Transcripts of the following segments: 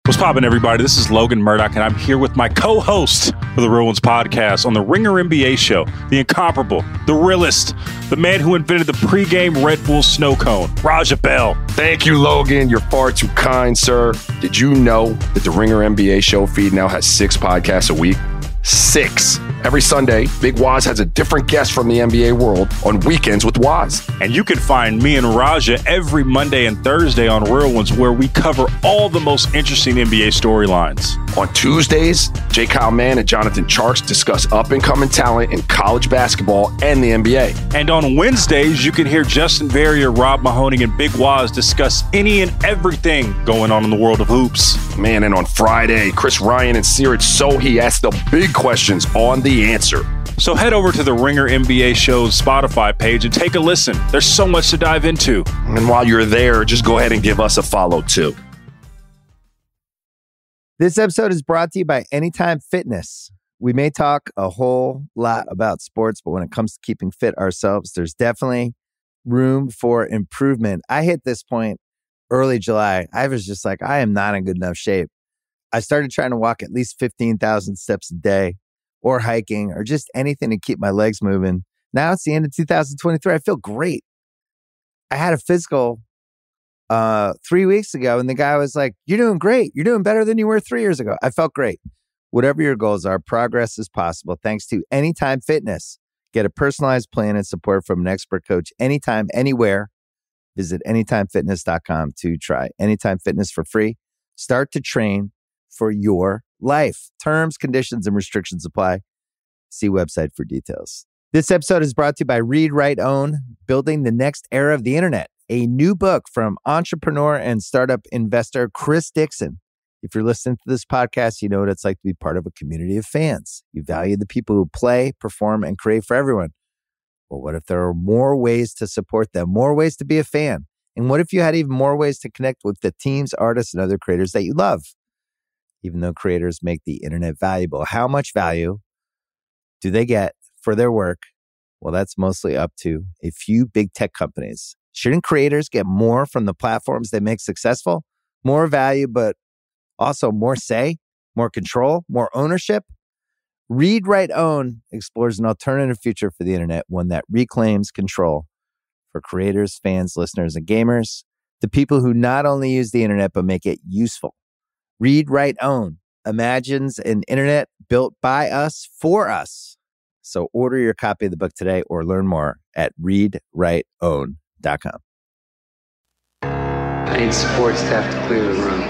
What's poppin', everybody? This is Logan Murdoch, and I'm here with my co-host of the Real Ones podcast on the Ringer NBA show, the incomparable, the realist, the man who invented the pregame Red Bull snow cone, Raja Bell. Thank you, Logan. You're far too kind, sir. Did you know that the Ringer NBA show feed now has 6 podcasts a week? 6. Every Sunday, Big Waz has a different guest from the NBA world on Weekends with Waz. And you can find me and Raja every Monday and Thursday on Real Ones, where we cover all the most interesting NBA storylines. On Tuesdays, J. Kyle Mann and Jonathan Charks discuss up-and-coming talent in college basketball and the NBA. And on Wednesdays, you can hear Justin Verrier, Rob Mahoney, and Big Waz discuss any and everything going on in the world of hoops. Man, and on Friday, Chris Ryan and Siraj Sohi ask the big questions on The Answer. So head over to the Ringer NBA show's Spotify page and take a listen. There's so much to dive into. And while you're there, just go ahead and give us a follow too. This episode is brought to you by Anytime Fitness. We may talk a whole lot about sports, but when it comes to keeping fit ourselves, there's definitely room for improvement. I hit this point early July. I was just like, I am not in good enough shape. I started trying to walk at least 15,000 steps a day, or hiking, or just anything to keep my legs moving. Now it's the end of 2023. I feel great. I had a physical 3 weeks ago, and the guy was like, "You're doing great. You're doing better than you were 3 years ago." I felt great. Whatever your goals are, progress is possible thanks to Anytime Fitness. Get a personalized plan and support from an expert coach anytime, anywhere. Visit anytimefitness.com to try Anytime Fitness for free. Start to train for your life. Terms, conditions, and restrictions apply. See website for details. This episode is brought to you by Read, Write, Own, Building the Next Era of the Internet, a new book from entrepreneur and startup investor Chris Dixon. If you're listening to this podcast, you know what it's like to be part of a community of fans. You value the people who play, perform, and create for everyone. Well, what if there are more ways to support them, more ways to be a fan? And what if you had even more ways to connect with the teams, artists, and other creators that you love? Even though creators make the internet valuable, how much value do they get for their work? Well, that's mostly up to a few big tech companies. Shouldn't creators get more from the platforms they make successful? More value, but also more say, more control, more ownership? Read, Write, Own explores an alternative future for the internet, one that reclaims control for creators, fans, listeners, and gamers, the people who not only use the internet, but make it useful. Read, Write, Own imagines an internet built by us for us. So order your copy of the book today or learn more at readwriteown.com. I need support staff to clear the room.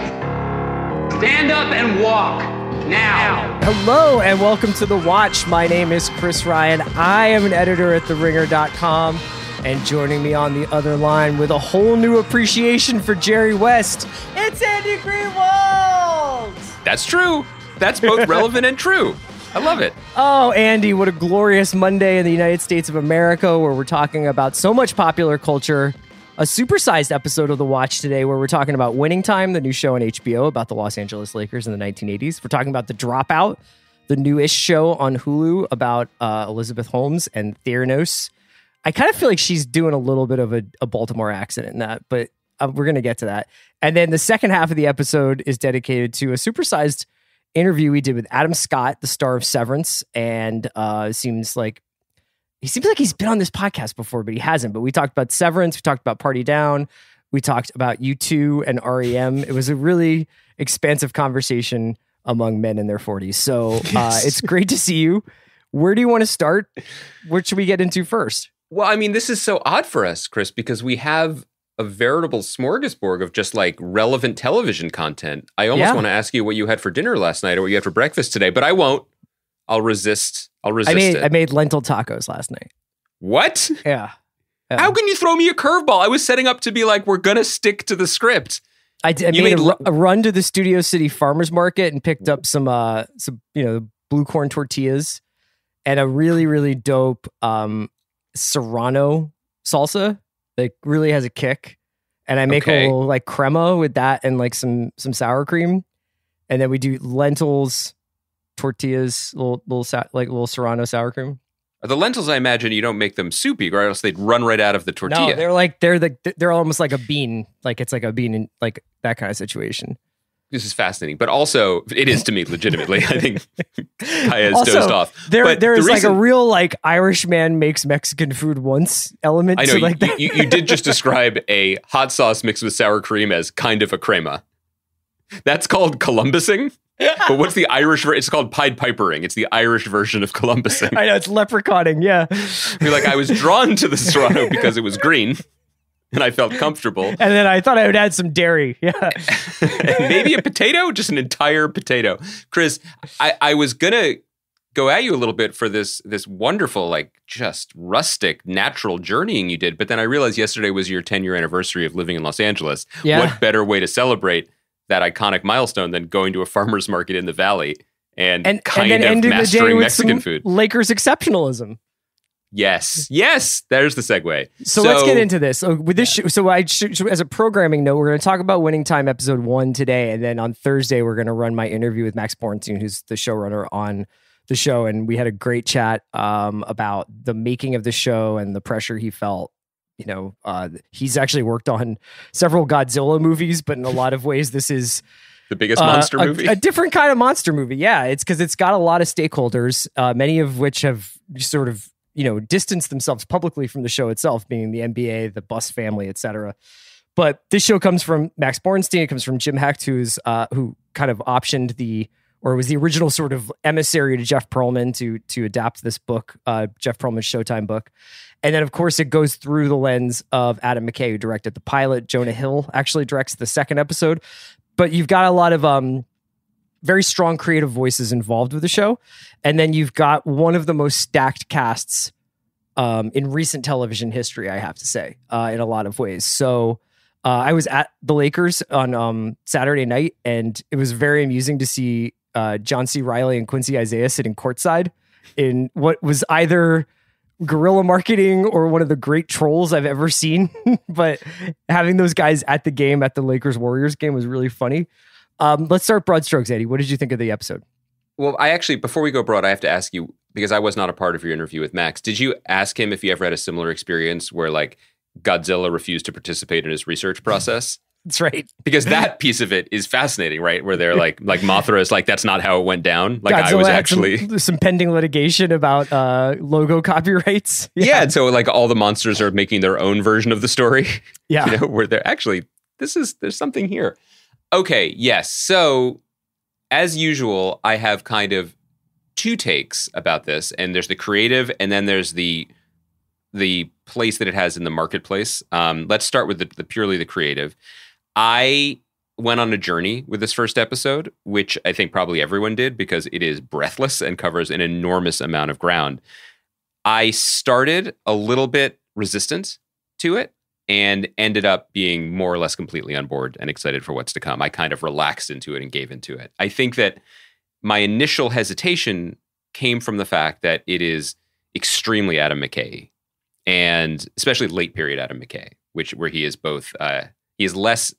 Stand up and walk now. Hello and welcome to The Watch. My name is Chris Ryan. I am an editor at TheRinger.com. And joining me on the other line with a whole new appreciation for Jerry West, it's Andy Greenwald! That's true. That's both relevant and true. I love it. Oh, Andy, what a glorious Monday in the United States of America where we're talking about so much popular culture. A supersized episode of The Watch today where we're talking about Winning Time, the new show on HBO about the Los Angeles Lakers in the 1980s. We're talking about The Dropout, the newish show on Hulu about Elizabeth Holmes and Theranos. I kind of feel like she's doing a little bit of a Baltimore accent in that, but we're going to get to that. And then the second half of the episode is dedicated to a supersized interview we did with Adam Scott, the star of Severance. And seems like he's been on this podcast before, but he hasn't. But we talked about Severance. We talked about Party Down. We talked about U2 and REM. It was a really expansive conversation among men in their 40s. So it's great to see you. Where do you want to start? What should we get into first? Well, I mean, this is so odd for us, Chris, because we have a veritable smorgasbord of just like relevant television content. I almost want to ask you what you had for dinner last night or what you had for breakfast today, but I won't. I'll resist it. I made lentil tacos last night. What? Yeah. How can you throw me a curveball? I was setting up to be like, we're going to stick to the script. I made a run to the Studio City Farmers Market and picked up some blue corn tortillas and a really, really dope Serrano salsa that really has a kick. And I make a little like crema with that and like some sour cream. And then we do lentils, tortillas, little Serrano sour cream. The lentils, I imagine you don't make them soupy, or else they'd run right out of the tortilla. No, they're almost like a bean. Like it's like a bean in like that kind of situation. This is fascinating, but also it is to me legitimately. I think Kaya has dozed off. There's like a real like Irish man makes Mexican food once element. I know to like you did just describe a hot sauce mixed with sour cream as kind of a crema. That's called Columbusing. But what's the Irish version? It's called Pied Pipering. It's the Irish version of Columbusing. I know, it's leprechauning, yeah. You're like, I was drawn to the Serrano because it was green. And I felt comfortable. And then I thought I would add some dairy. Yeah. Maybe a potato, just an entire potato. Chris, I was going to go at you a little bit for this wonderful, like just rustic, natural journeying you did. But then I realized yesterday was your 10-year anniversary of living in Los Angeles. Yeah. What better way to celebrate that iconic milestone than going to a farmer's market in the Valley and kind of mastering Mexican food? Lakers exceptionalism. Yes, there's the segue. So let's get into this. So with this, as a programming note, we're going to talk about Winning Time episode 1 today, and then on Thursday we're going to run my interview with Max Bornstein, who's the showrunner on the show, and we had a great chat about the making of the show and the pressure he felt. You know, he's actually worked on several Godzilla movies, but in a lot of ways, this is the biggest monster movie. A different kind of monster movie. Yeah, it's because it's got a lot of stakeholders, many of which have sort of distanced themselves publicly from the show itself, being the NBA, the Bus family, etc. But this show comes from Max Bornstein. It comes from Jim Hecht, who kind of optioned was the original sort of emissary to Jeff Pearlman to adapt this book, Jeff Pearlman's Showtime book. And then, of course, it goes through the lens of Adam McKay, who directed the pilot. Jonah Hill actually directs the second episode. But you've got a lot of very strong creative voices involved with the show. And then you've got one of the most stacked casts in recent television history, I have to say, in a lot of ways. So I was at the Lakers on Saturday night, and it was very amusing to see John C. Reilly and Quincy Isaiah sitting courtside in what was either guerrilla marketing or one of the great trolls I've ever seen. But having those guys at the game, at the Lakers-Warriors game, was really funny. Let's start broad strokes, Eddie. What did you think of the episode? Well, I actually, before we go broad, I have to ask you, because I was not a part of your interview with Max, did you ask him if he ever had a similar experience where like Godzilla refused to participate in his research process? That's right. Because that piece of it is fascinating, right? Where they're like Mothra is like, that's not how it went down. Like Godzilla I was had actually some pending litigation about logo copyrights. Yeah. And so like all the monsters are making their own version of the story. Yeah. Where they're actually, there's something here. Okay. Yes. So as usual, I have kind of two takes about this, and there's the creative, and then there's the place that it has in the marketplace. Let's start with the purely the creative. I went on a journey with this first episode, which I think probably everyone did because it is breathless and covers an enormous amount of ground. I started a little bit resistant to it and ended up being more or less completely on board and excited for what's to come. I kind of relaxed into it and gave into it. I think that my initial hesitation came from the fact that it is extremely Adam McKay, and especially late period Adam McKay, where he is both, he is less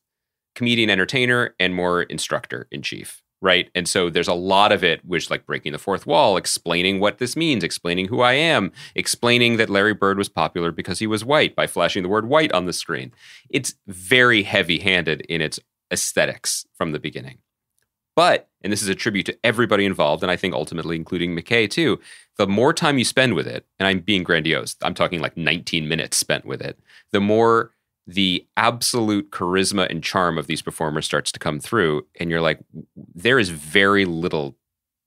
comedian entertainer and more instructor in chief, right? And so there's a lot of it which like breaking the fourth wall, explaining what this means, explaining who I am, explaining that Larry Bird was popular because he was white by flashing the word white on the screen. It's very heavy-handed in its aesthetics from the beginning. But, and this is a tribute to everybody involved, and I think ultimately including McKay too, the more time you spend with it, and I'm being grandiose, I'm talking like 19 minutes spent with it, the more the absolute charisma and charm of these performers starts to come through, and you're like, there is very little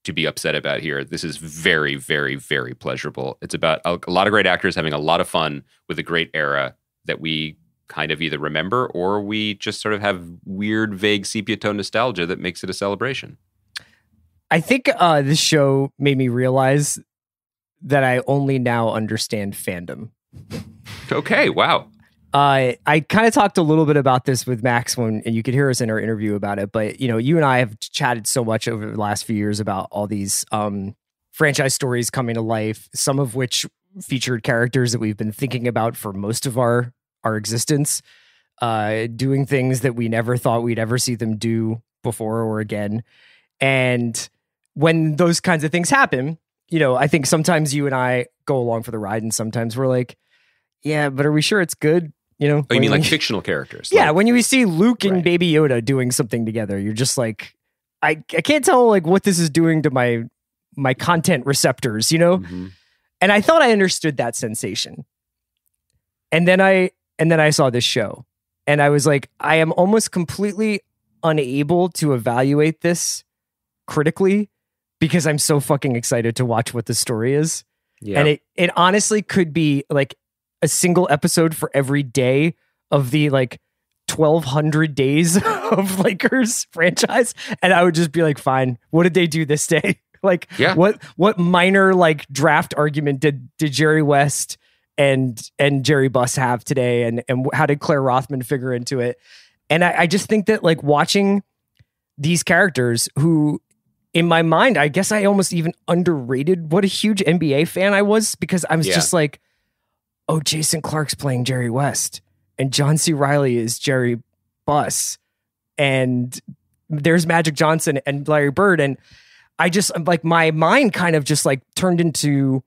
to be upset about here. This is very, very, very pleasurable. It's about a lot of great actors having a lot of fun with a great era that we kind of either remember or we just sort of have weird, vague sepia tone nostalgia that makes it a celebration. I think this show made me realize that I only now understand fandom. Okay, wow. I kind of talked a little bit about this with Max and you could hear us in our interview about it, but you and I have chatted so much over the last few years about all these franchise stories coming to life, some of which featured characters that we've been thinking about for most of our existence, doing things that we never thought we'd ever see them do before or again. And when those kinds of things happen, I think sometimes you and I go along for the ride and sometimes we're like, yeah, but are we sure it's good? You know? Oh, you mean like fictional characters? Yeah, like, when you see Luke and Baby Yoda doing something together, you're just like, I can't tell like what this is doing to my content receptors, you know? Mm-hmm. And I thought I understood that sensation. And then I saw this show and I was like, I am almost completely unable to evaluate this critically because I'm so fucking excited to watch what the story is. Yeah. And it honestly could be like a single episode for every day of the like 1,200 days of Lakers franchise. And I would just be like, fine, what did they do this day? Like, what minor like draft argument did Jerry West and Jerry Buss have today? And how did Claire Rothman figure into it? And I just think that like watching these characters who in my mind, I guess I almost even underrated what a huge NBA fan I was because I was just like, oh, Jason Clark's playing Jerry West and John C. Reilly is Jerry Buss and there's Magic Johnson and Larry Bird. And I just like my mind kind of just like turned into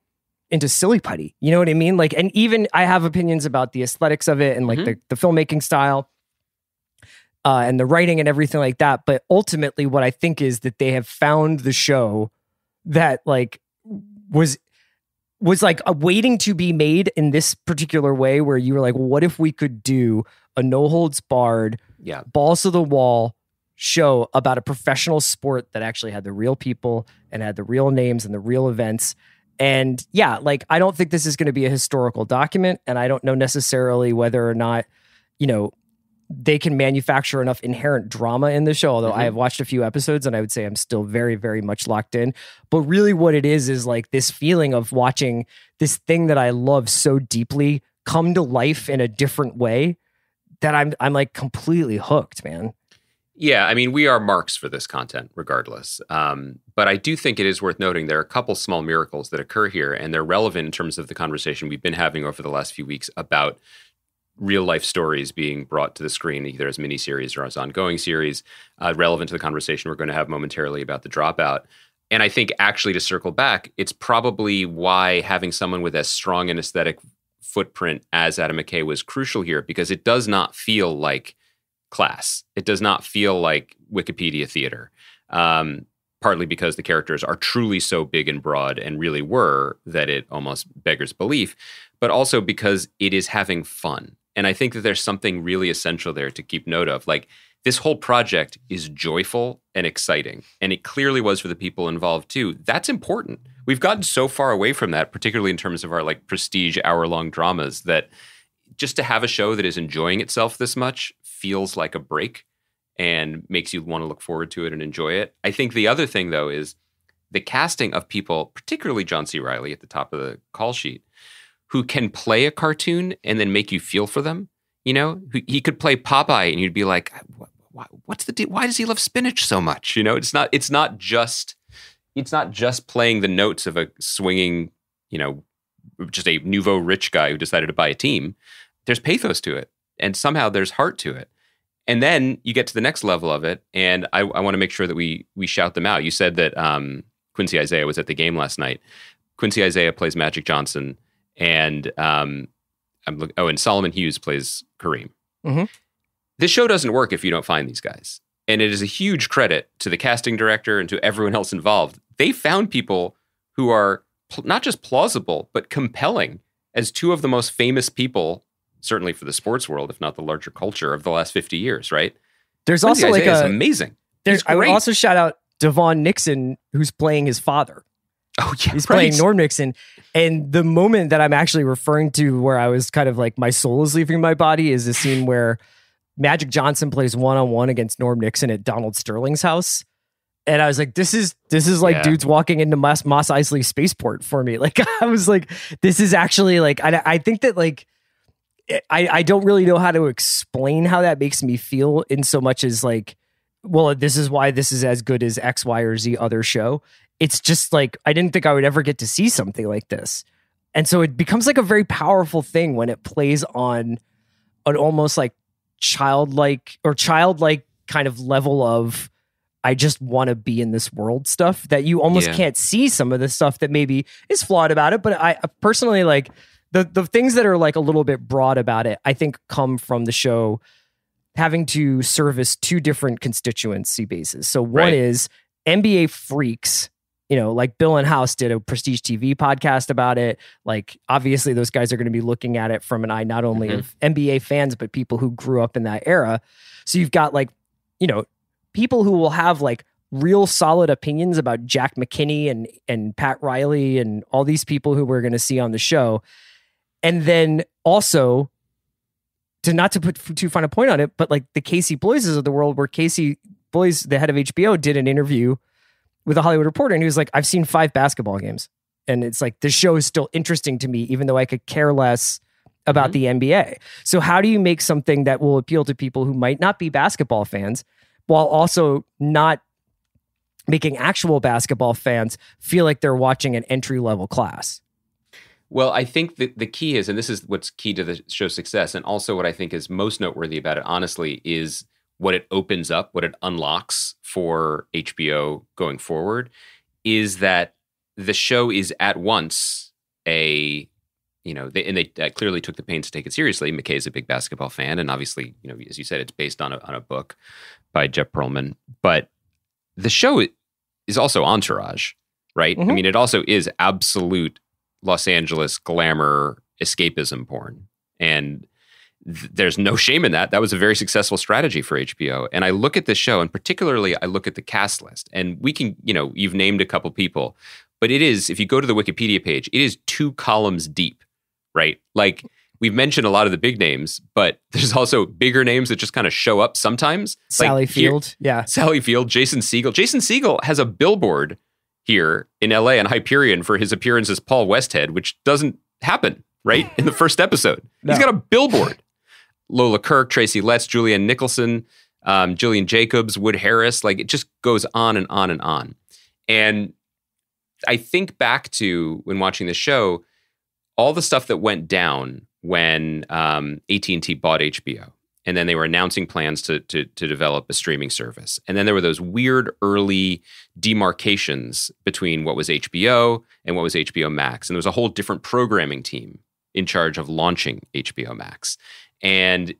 silly putty. You know what I mean? Like, and even I have opinions about the aesthetics of it and like the filmmaking style and the writing and everything like that. But ultimately what I think is that they have found the show that like was like waiting to be made in this particular way where you were like, well, what if we could do a no holds barred, balls to the wall show about a professional sport that actually had the real people and had the real names and the real events. And like, I don't think this is going to be a historical document. And I don't know necessarily whether or not, you know, they can manufacture enough inherent drama in the show. Although I have watched a few episodes and I would say I'm still very, very much locked in. But really what it is like this feeling of watching this thing that I love so deeply come to life in a different way that I'm like completely hooked, man. Yeah, I mean, we are marks for this content regardless. But I do think it is worth noting there are a couple small miracles that occur here, and they're relevant in terms of the conversation we've been having over the last few weeks about real life stories being brought to the screen, either as miniseries or as ongoing series, relevant to the conversation we're going to have momentarily about the Dropout. And I think actually to circle back, it's probably why having someone with as strong an aesthetic footprint as Adam McKay was crucial here, because it does not feel like class. It does not feel like Wikipedia theater, partly because the characters are truly so big and broad and really were that it almost beggars belief, but also because it is having fun. And I think that there's something really essential there to keep note of. Like, this whole project is joyful and exciting, and it clearly was for the people involved too. That's important. We've gotten so far away from that, particularly in terms of our like prestige hour-long dramas, that just to have a show that is enjoying itself this much feels like a break and makes you want to look forward to it and enjoy it. I think the other thing, though, is the casting of people, particularly John C. Reilly at the top of the call sheet, who can play a cartoon and then make you feel for them. You know, he could play Popeye and you'd be like, what's the deal? Why does he love spinach so much? You know, it's not just playing the notes of a swinging, you know, just a nouveau rich guy who decided to buy a team. There's pathos to it, and somehow there's heart to it. And then you get to the next level of it, and I want to make sure that we shout them out. You said that Quincy Isaiah was at the game last night. Quincy Isaiah plays Magic Johnson, and and Solomon Hughes plays Kareem. Mm-hmm. This show doesn't work if you don't find these guys. And it is a huge credit to the casting director and to everyone else involved. They found people who are not just plausible, but compelling as two of the most famous people, certainly for the sports world, if not the larger culture of the last 50 years, right? There's also like it's amazing. I would also shout out Devon Nixon, who's playing his father. Oh, yeah. He's playing Norm Nixon. And the moment that I'm actually referring to where I was kind of like my soul is leaving my body is the scene where Magic Johnson plays one-on-one against Norm Nixon at Donald Sterling's house. And I was like, this is like dudes walking into Mos Eisley Spaceport for me. Like, I was like, this is actually like, I think that like, I don't really know how to explain how that makes me feel in so much as like, well, this is why this is as good as X, Y, or Z other show. It's just like, I didn't think I would ever get to see something like this. And so it becomes like a very powerful thing when it plays on an almost like childlike kind of level of, I just want to be in this world stuff that you almost can't see some of the stuff that maybe is flawed about it. But I personally like the things that are like a little bit broad about it, I think come from the show having to service two different constituency bases. So one is NBA freaks, you know, like Bill and House did a Prestige TV podcast about it. Like, obviously those guys are going to be looking at it from an eye, not only of NBA fans, but people who grew up in that era. So you've got like, you know, people who will have like real solid opinions about Jack McKinney and Pat Riley and all these people who we're going to see on the show. And then also, not to put too fine a point on it, but like the Casey Bloyses of the world, where Casey Bloys, the head of HBO, did an interview with a Hollywood Reporter, and he was like, I've seen 5 basketball games. And it's like, this show is still interesting to me, even though I could care less about the NBA. So how do you make something that will appeal to people who might not be basketball fans, while also not making actual basketball fans feel like they're watching an entry-level class? Well, I think that the key is, and this is what's key to the show's success, and also what I think is most noteworthy about it, honestly, is what it opens up, what it unlocks for HBO going forward, is that the show is at once they clearly took the pains to take it seriously. McKay's a big basketball fan, and obviously, you know, as you said, it's based on a book by Jeff Pearlman. But the show is also Entourage, right? I mean, it also is absolute Los Angeles glamour escapism porn, and there's no shame in that. That was a very successful strategy for HBO. And I look at this show, and particularly I look at the cast list, and we can, you know, you've named a couple people, but it is, if you go to the Wikipedia page, it is 2 columns deep, right? Like, we've mentioned a lot of the big names, but there's also bigger names that just kind of show up sometimes. Sally like Field. Sally Field, Jason Segel. Jason Segel has a billboard here in LA on Hyperion for his appearance as Paul Westhead, which doesn't happen, right? In the first episode. No. He's got a billboard. Lola Kirk, Tracy Letts, Julianne Nicholson, Jillian Jacobs, Wood Harris. Like, it just goes on and on and on. And I think back to, when watching the show, all the stuff that went down when AT&T bought HBO. And then they were announcing plans to develop a streaming service. And then there were those weird early demarcations between what was HBO and what was HBO Max. And there was a whole different programming team in charge of launching HBO Max. And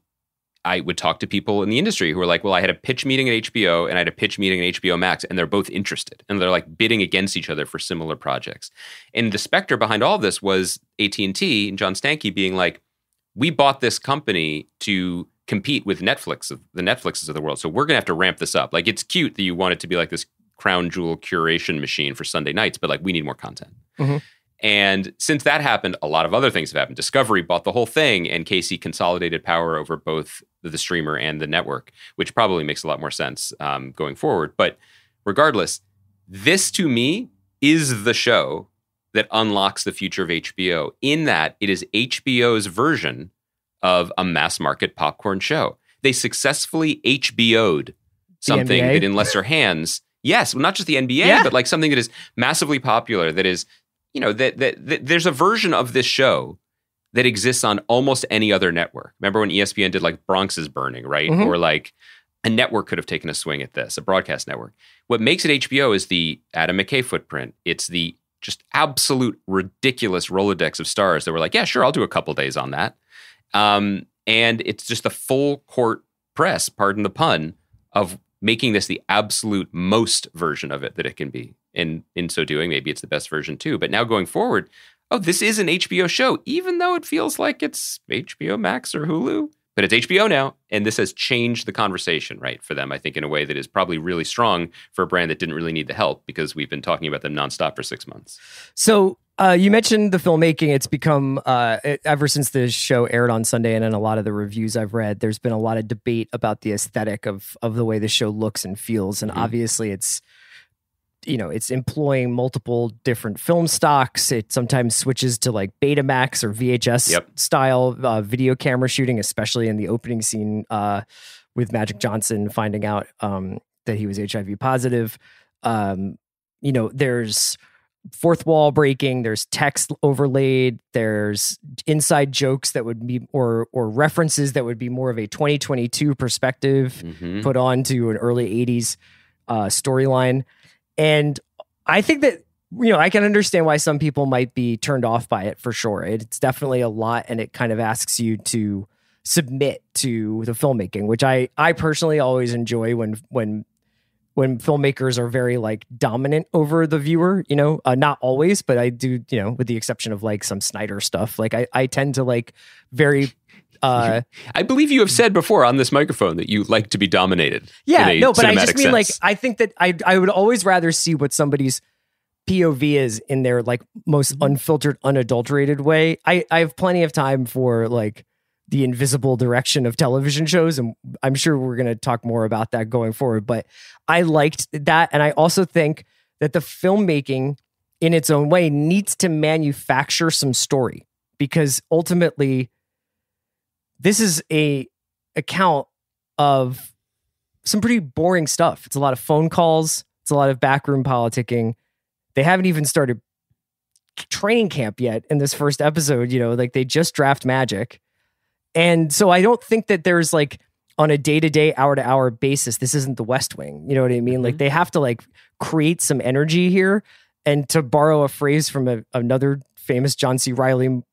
I would talk to people in the industry who were like, well, I had a pitch meeting at HBO and I had a pitch meeting at HBO Max, and they're both interested. And they're like bidding against each other for similar projects. And the specter behind all this was AT&T and John Stankey being like, we bought this company to compete with the Netflixes of the world. So we're going to have to ramp this up. Like, it's cute that you want it to be like this crown jewel curation machine for Sunday nights, but like, we need more content. And since that happened, a lot of other things have happened. Discovery bought the whole thing, and Casey consolidated power over both the streamer and the network, which probably makes a lot more sense going forward. But regardless, this to me is the show that unlocks the future of HBO, in that it is HBO's version of a mass market popcorn show. They successfully HBO'd something that in lesser hands, yes, well, not just the NBA, but like something that is massively popular, that is, you know, that there's a version of this show that exists on almost any other network. Remember when ESPN did like Bronx is Burning, right? Or like a network could have taken a swing at this, a broadcast network. What makes it HBO is the Adam McKay footprint. It's the just absolute ridiculous Rolodex of stars that were like, yeah, sure, I'll do a couple days on that. And it's just the full court press, pardon the pun, of making this the absolute most version of it that it can be. And in so doing, maybe it's the best version too. But now going forward, oh, this is an HBO show, even though it feels like it's HBO Max or Hulu. But it's HBO now, and this has changed the conversation, right, for them, I think, in a way that is probably really strong for a brand that didn't really need the help, because we've been talking about them nonstop for 6 months. So you mentioned the filmmaking. It's become, ever since the show aired on Sunday, and in a lot of the reviews I've read, there's been a lot of debate about the aesthetic of the way the show looks and feels. And obviously it's, you know, it's employing multiple different film stocks. It sometimes switches to like Betamax or VHS style video camera shooting, especially in the opening scene with Magic Johnson finding out that he was HIV positive. You know, there's fourth wall breaking, there's text overlaid, there's inside jokes that would be, or references that would be more of a 2022 perspective put on to an early 80s storyline. And I think that I can understand why some people might be turned off by it for sure. It's definitely a lot, and it kind of asks you to submit to the filmmaking, which I personally always enjoy when filmmakers are very like dominant over the viewer, not always, but I do, with the exception of like some Snyder stuff. Like I tend to like very, I believe you have said before on this microphone that you like to be dominated. Yeah, no, but I just mean sense. like, I think that I would always rather see what somebody's POV is in their like most unfiltered, unadulterated way. I have plenty of time for like the invisible direction of television shows, and I'm sure we're going to talk more about that going forward, but I liked that. And I also think that the filmmaking in its own way needs to manufacture some story, because ultimately this is a account of some pretty boring stuff. It's a lot of phone calls. It's a lot of backroom politicking. They haven't even started training camp yet in this first episode, like they just draft Magic. And so I don't think that there's like on a day-to-day, hour-to-hour basis, this isn't the West Wing. You know what I mean? Like they have to like create some energy here. And to borrow a phrase from another famous John C. Reilly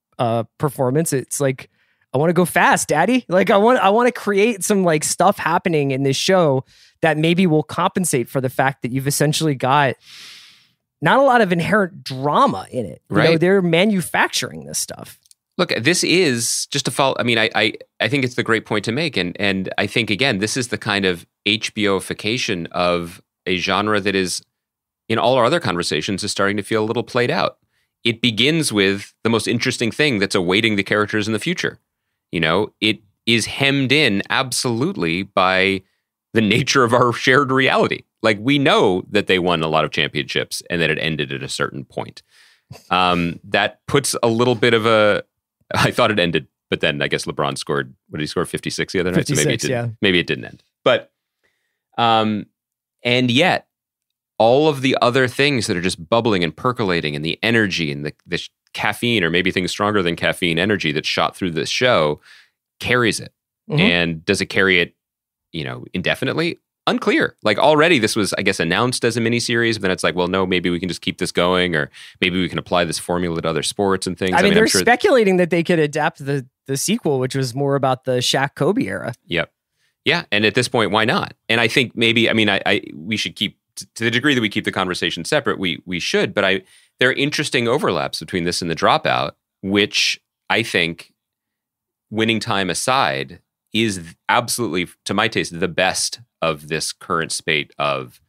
performance, it's like, I want to go fast, daddy. Like I want to create some like stuff happening in this show that maybe will compensate for the fact that you've essentially got not a lot of inherent drama in it. Right. They're manufacturing this stuff. Look, this is just a follow. I mean, I think it's the great point to make. And I think, again, this is the kind of HBOification of a genre that is, in all our other conversations, is starting to feel a little played out. It begins with the most interesting thing that's awaiting the characters in the future. It is hemmed in absolutely by the nature of our shared reality. Like, we know that they won a lot of championships and that it ended at a certain point. That puts a little bit of I thought it ended, but then I guess LeBron scored, what did he score, 56 the other night? 56, so maybe it didn't end. But, and yet, all of the other things that are just bubbling and percolating, and the energy and the caffeine, or maybe things stronger than caffeine energy that's shot through this show, carries it. Mm-hmm. And does it carry it, indefinitely? Unclear. Like already this was, I guess, announced as a miniseries, but then it's like, well, no, maybe we can just keep this going, or maybe we can apply this formula to other sports and things. I mean they're speculating that they could adapt the sequel, which was more about the Shaq Kobe era. Yep. Yeah. And at this point, why not? And I think maybe, we should keep, to the degree that we keep the conversation separate, we should, but there are interesting overlaps between this and The Dropout, which I think, Winning Time aside, is absolutely, to my taste, the best of this current spate of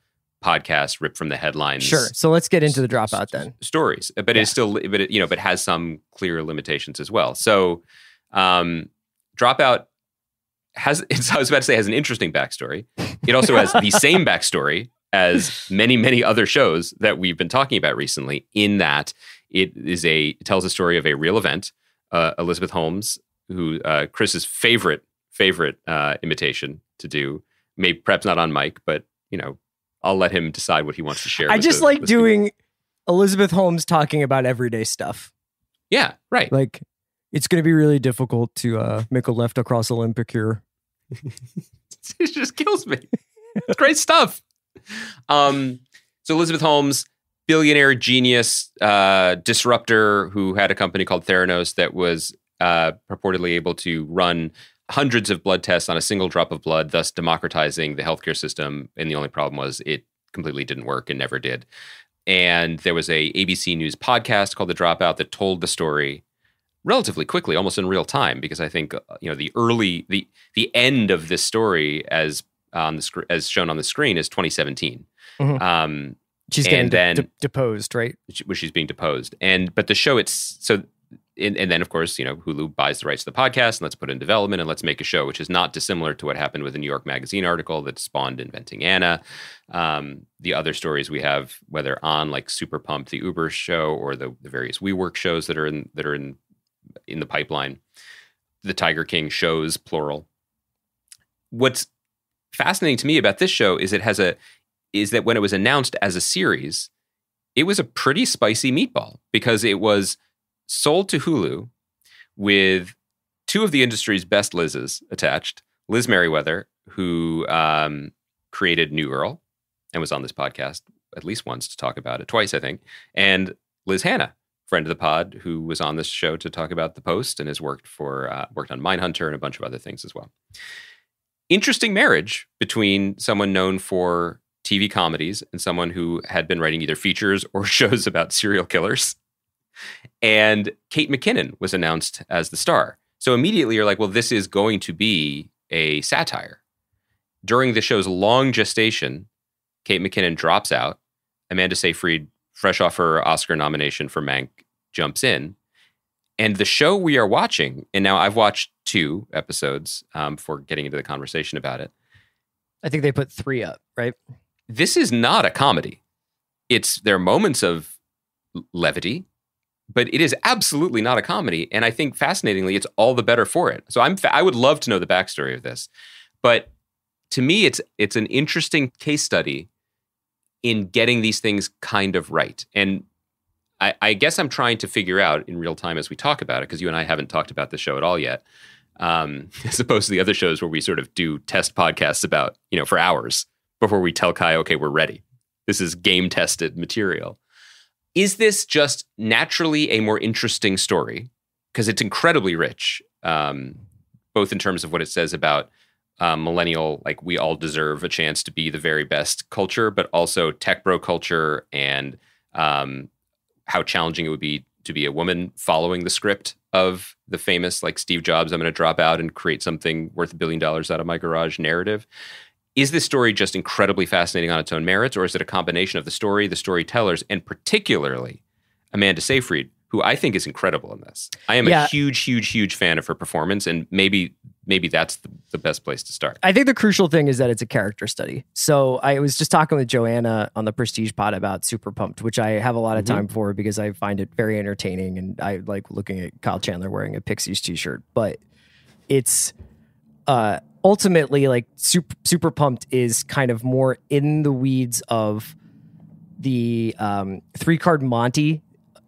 podcasts ripped from the headlines. Sure. So let's get into The Dropout then. Stories, but it's still, but has some clear limitations as well. So, Dropout has an interesting backstory. It also has the same backstory as many, many other shows that we've been talking about recently, in that it tells a story of a real event. Elizabeth Holmes, who Chris's favorite imitation to do, maybe perhaps not on mic, but I'll let him decide what he wants to share. I just like doing Elizabeth Holmes talking about everyday stuff. Yeah, right. Like, it's going to be really difficult to make a left across Olympic here. It just kills me. It's great stuff. So Elizabeth Holmes, billionaire genius, disruptor, who had a company called Theranos that was purportedly able to run hundreds of blood tests on a single drop of blood, thus democratizing the healthcare system. And the only problem was it completely didn't work and never did. And there was a ABC News podcast called The Dropout that told the story relatively quickly, almost in real time, because I think the end of this story as shown on the screen is 2017. Mm-hmm. She's getting deposed, right? She's being deposed, but the show and then, of course, Hulu buys the rights to the podcast, and let's put it in development, and let's make a show, which is not dissimilar to what happened with the New York Magazine article that spawned Inventing Anna. The other stories we have, whether on like Super Pumped, the Uber show, or the various WeWork shows that are in the pipeline, the Tiger King shows, plural. What's fascinating to me about this show is that when it was announced as a series, it was a pretty spicy meatball, because it was sold to Hulu with two of the industry's best Liz's attached. Liz Merriweather, who created New Girl and was on this podcast, at least once to talk about it, twice, I think. And Liz Hanna, friend of the pod, who was on this show to talk about The Post and has worked on Mindhunter and a bunch of other things as well. Interesting marriage between someone known for TV comedies and someone who had been writing either features or shows about serial killers. And Kate McKinnon was announced as the star. So immediately you're like, well, this is going to be a satire. During the show's long gestation, Kate McKinnon drops out. Amanda Seyfried, fresh off her Oscar nomination for Mank, jumps in. And the show we are watching, and now I've watched 2 episodes before getting into the conversation about it. I think they put 3 up, right? This is not a comedy. There are moments of levity, but it is absolutely not a comedy. And I think fascinatingly, it's all the better for it. So I would love to know the backstory of this. But to me, it's an interesting case study in getting these things kind of right. And I guess I'm trying to figure out in real time as we talk about it, because you and I haven't talked about the show at all yet, as opposed to the other shows where we sort of do test podcasts about, for hours before we tell Kai, okay, we're ready. This is game tested material. Is this just naturally a more interesting story? Because it's incredibly rich, both in terms of what it says about millennial, like we all deserve a chance to be the very best culture, but also tech bro culture and how challenging it would be to be a woman following the script of the famous, like Steve Jobs, I'm going to drop out and create something worth $1 billion out of my garage narrative. Is this story just incredibly fascinating on its own merits, or is it a combination of the story, the storytellers, and particularly Amanda Seyfried, who I think is incredible in this? I am a huge fan of her performance, and maybe that's the best place to start. I think the crucial thing is that it's a character study. So I was just talking with Joanna on the Prestige pod about Super Pumped, which I have a lot of time for because I find it very entertaining, and I like looking at Kyle Chandler wearing a Pixies t-shirt. But it's ultimately, like Super Pumped is kind of more in the weeds of the 3-card Monte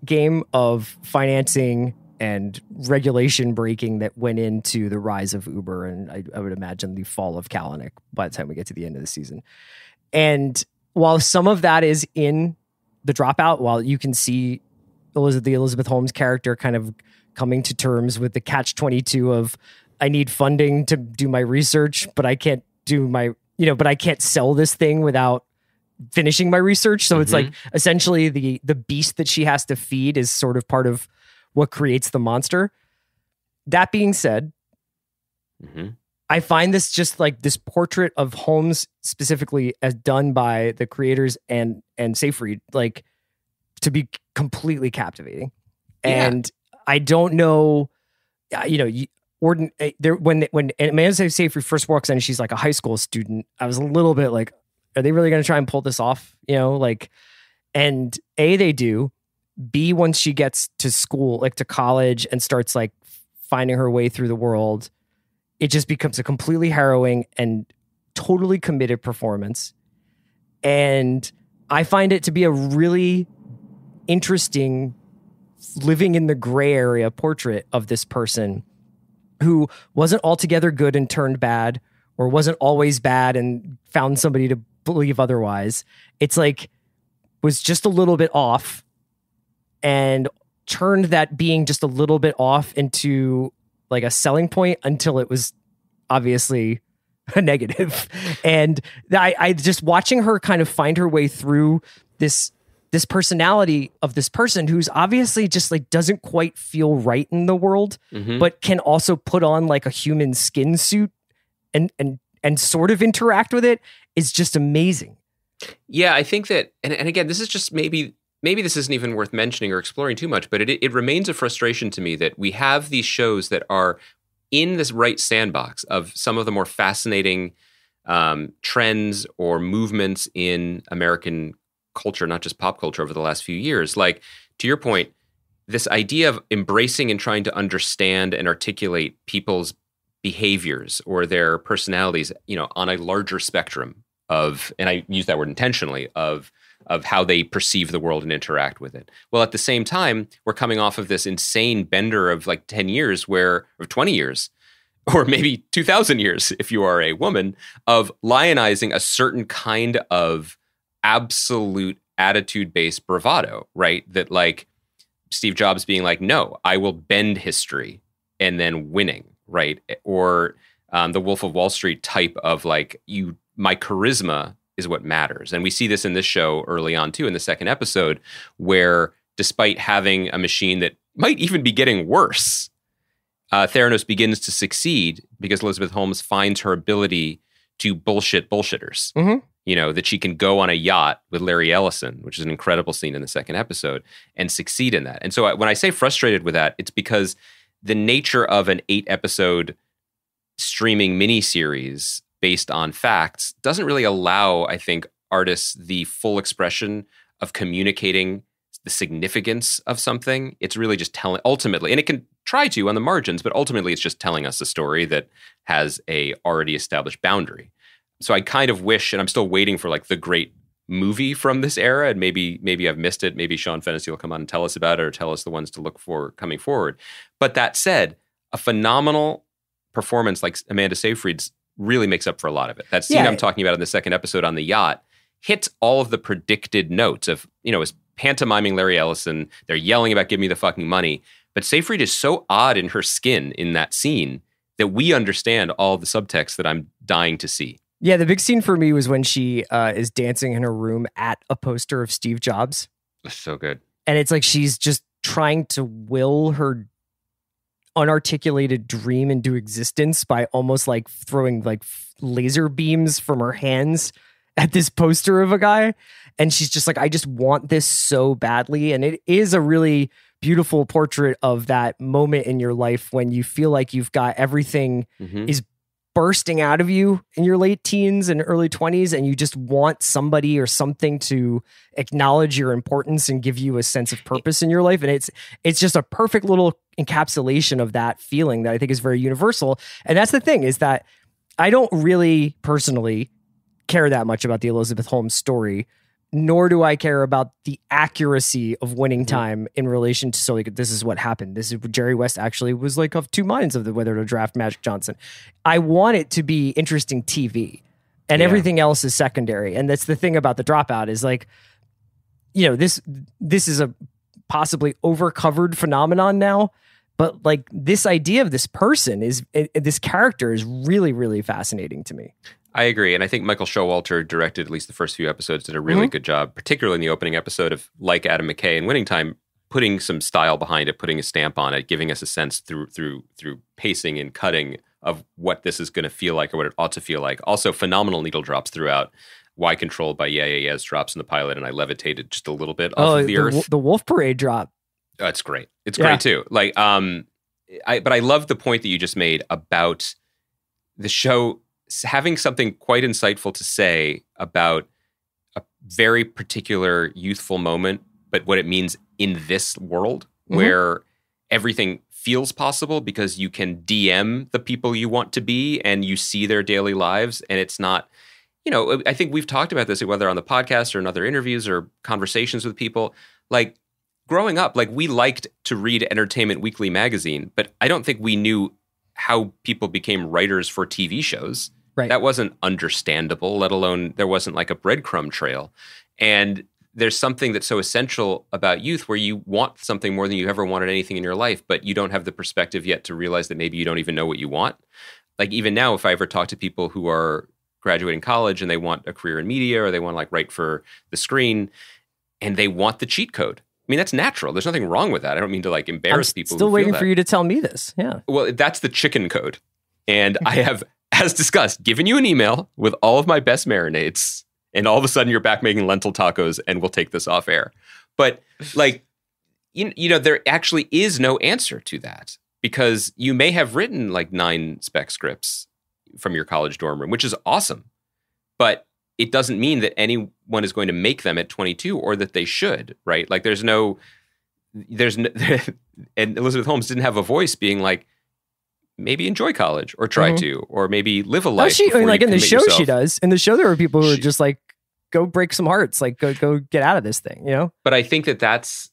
game of financing and regulation breaking that went into the rise of Uber, and I would imagine the fall of Kalanick by the time we get to the end of the season. And while some of that is in the Dropout, while you can see the Elizabeth Holmes character kind of coming to terms with the catch-22 of I need funding to do my research, but I can't do my, but I can't sell this thing without finishing my research. So it's like essentially the beast that she has to feed is sort of part of what creates the monster. That being said, I find this just like this portrait of Holmes specifically as done by the creators and Seyfried, like to be completely captivating. Yeah. And I don't know, when Amanda Seyfried first walks in, she's like a high school student. I was a little bit like, are they really going to try and pull this off? And A, they do. B, once she gets to school, like to college and starts like finding her way through the world, it just becomes a completely harrowing and totally committed performance. And I find it to be a really interesting living in the gray area portrait of this person who wasn't altogether good and turned bad, or wasn't always bad and found somebody to believe otherwise. It's like was just a little bit off and turned that being just a little bit off into like a selling point until it was obviously a negative. And I just watching her kind of find her way through this personality of this person who's obviously just like doesn't quite feel right in the world, but can also put on like a human skin suit and sort of interact with it is just amazing. Yeah, I think that, and again, this is just maybe this isn't even worth mentioning or exploring too much, but it remains a frustration to me that we have these shows that are in this right sandbox of some of the more fascinating trends or movements in American culture, not just pop culture, over the last few years. Like, to your point, this idea of embracing and trying to understand and articulate people's behaviors or their personalities, on a larger spectrum of, and I use that word intentionally, of how they perceive the world and interact with it. Well, at the same time, we're coming off of this insane bender of like 10 years or 20 years, or maybe 2,000 years, if you are a woman, of lionizing a certain kind of absolute attitude-based bravado, right? That like Steve Jobs being like, no, I will bend history, and then winning, right? Or the Wolf of Wall Street type of like, my charisma is what matters. And we see this in this show early on too, in the second episode, where despite having a machine that might even be getting worse, Theranos begins to succeed because Elizabeth Holmes finds her ability to bullshit bullshitters. Mm-hmm. You know, that she can go on a yacht with Larry Ellison, which is an incredible scene in the second episode, and succeed in that. And so when I say frustrated with that, it's because the nature of an 8-episode streaming miniseries based on facts doesn't really allow, I think, artists the full expression of communicating the significance of something. It's really just telling, ultimately, and it can try to on the margins, but ultimately it's just telling us a story that has a already established boundary. So I kind of wish, and I'm still waiting for like the great movie from this era, and maybe I've missed it. Maybe Sean Fennessy will come on and tell us about it, or tell us the ones to look for coming forward. But that said, a phenomenal performance like Amanda Seyfried's really makes up for a lot of it. That scene I'm talking about in the second episode on the yacht hits all of the predicted notes of, you know, is pantomiming Larry Ellison. They're yelling about give me the fucking money. But Seyfried is so odd in her skin in that scene that we understand all the subtext that I'm dying to see. Yeah, the big scene for me was when she is dancing in her room at a poster of Steve Jobs. That's so good. And it's like she's just trying to will her unarticulated dream into existence by almost like throwing like laser beams from her hands at this poster of a guy. And she's just like, I just want this so badly. And it is a really beautiful portrait of that moment in your life when you feel like you've got everything is bursting out of you in your late teens and early 20s, and you just want somebody or something to acknowledge your importance and give you a sense of purpose in your life. And it's just a perfect little encapsulation of that feeling that I think is very universal. And that's the thing, is that I don't really personally care that much about the Elizabeth Holmes story, nor do I care about the accuracy of Winning Time in relation to, so like, this is what happened. This is Jerry West actually was like of two minds of whether to draft Magic Johnson. I want it to be interesting TV, and everything else is secondary. And that's the thing about The Dropout is like, you know, this is a possibly overcovered phenomenon now, but like this idea of this person this character is really, really fascinating to me. I agree. And I think Michael Showalter directed at least the first few episodes, did a really good job, particularly in the opening episode of, like Adam McKay in Winning Time, putting some style behind it, putting a stamp on it, giving us a sense through pacing and cutting of what this is going to feel like or what it ought to feel like. Also, phenomenal needle drops throughout. Y Controlled by Yeah Yeah Yeah's drops in the pilot, and I levitated just a little bit off of the earth. The Wolf Parade drop. Oh, it's great. It's great too. Like, but I love the point that you just made about the show having something quite insightful to say about a very particular youthful moment, but what it means in this world where everything feels possible because you can DM the people you want to be and you see their daily lives. And it's not, you know, I think we've talked about this, whether on the podcast or in other interviews or conversations with people. Like, growing up, like, we liked to read Entertainment Weekly magazine, but I don't think we knew how people became writers for TV shows. Right. That wasn't understandable, let alone there wasn't like a breadcrumb trail. And there's something that's so essential about youth where you want something more than you ever wanted anything in your life, but you don't have the perspective yet to realize that maybe you don't even know what you want. Like, even now, if I ever talk to people who are graduating college and they want a career in media or they want to like write for the screen and they want the cheat code. I mean, that's natural. There's nothing wrong with that. I don't mean to like embarrass people. Still waiting for you to tell me this. Yeah. Well, that's the chicken code. And I have, as discussed, given you an email with all of my best marinades, and all of a sudden you're back making lentil tacos, and we'll take this off air. But like, you know, there actually is no answer to that, because you may have written like 9 spec scripts from your college dorm room, which is awesome. But it doesn't mean that anyone is going to make them at 22 or that they should, right? Like, there's no, and Elizabeth Holmes didn't have a voice being like, maybe enjoy college or try to, or maybe live a life. Like in the show, she does. In the show, there were people who are just like, go break some hearts, like go get out of this thing, you know? But I think that that's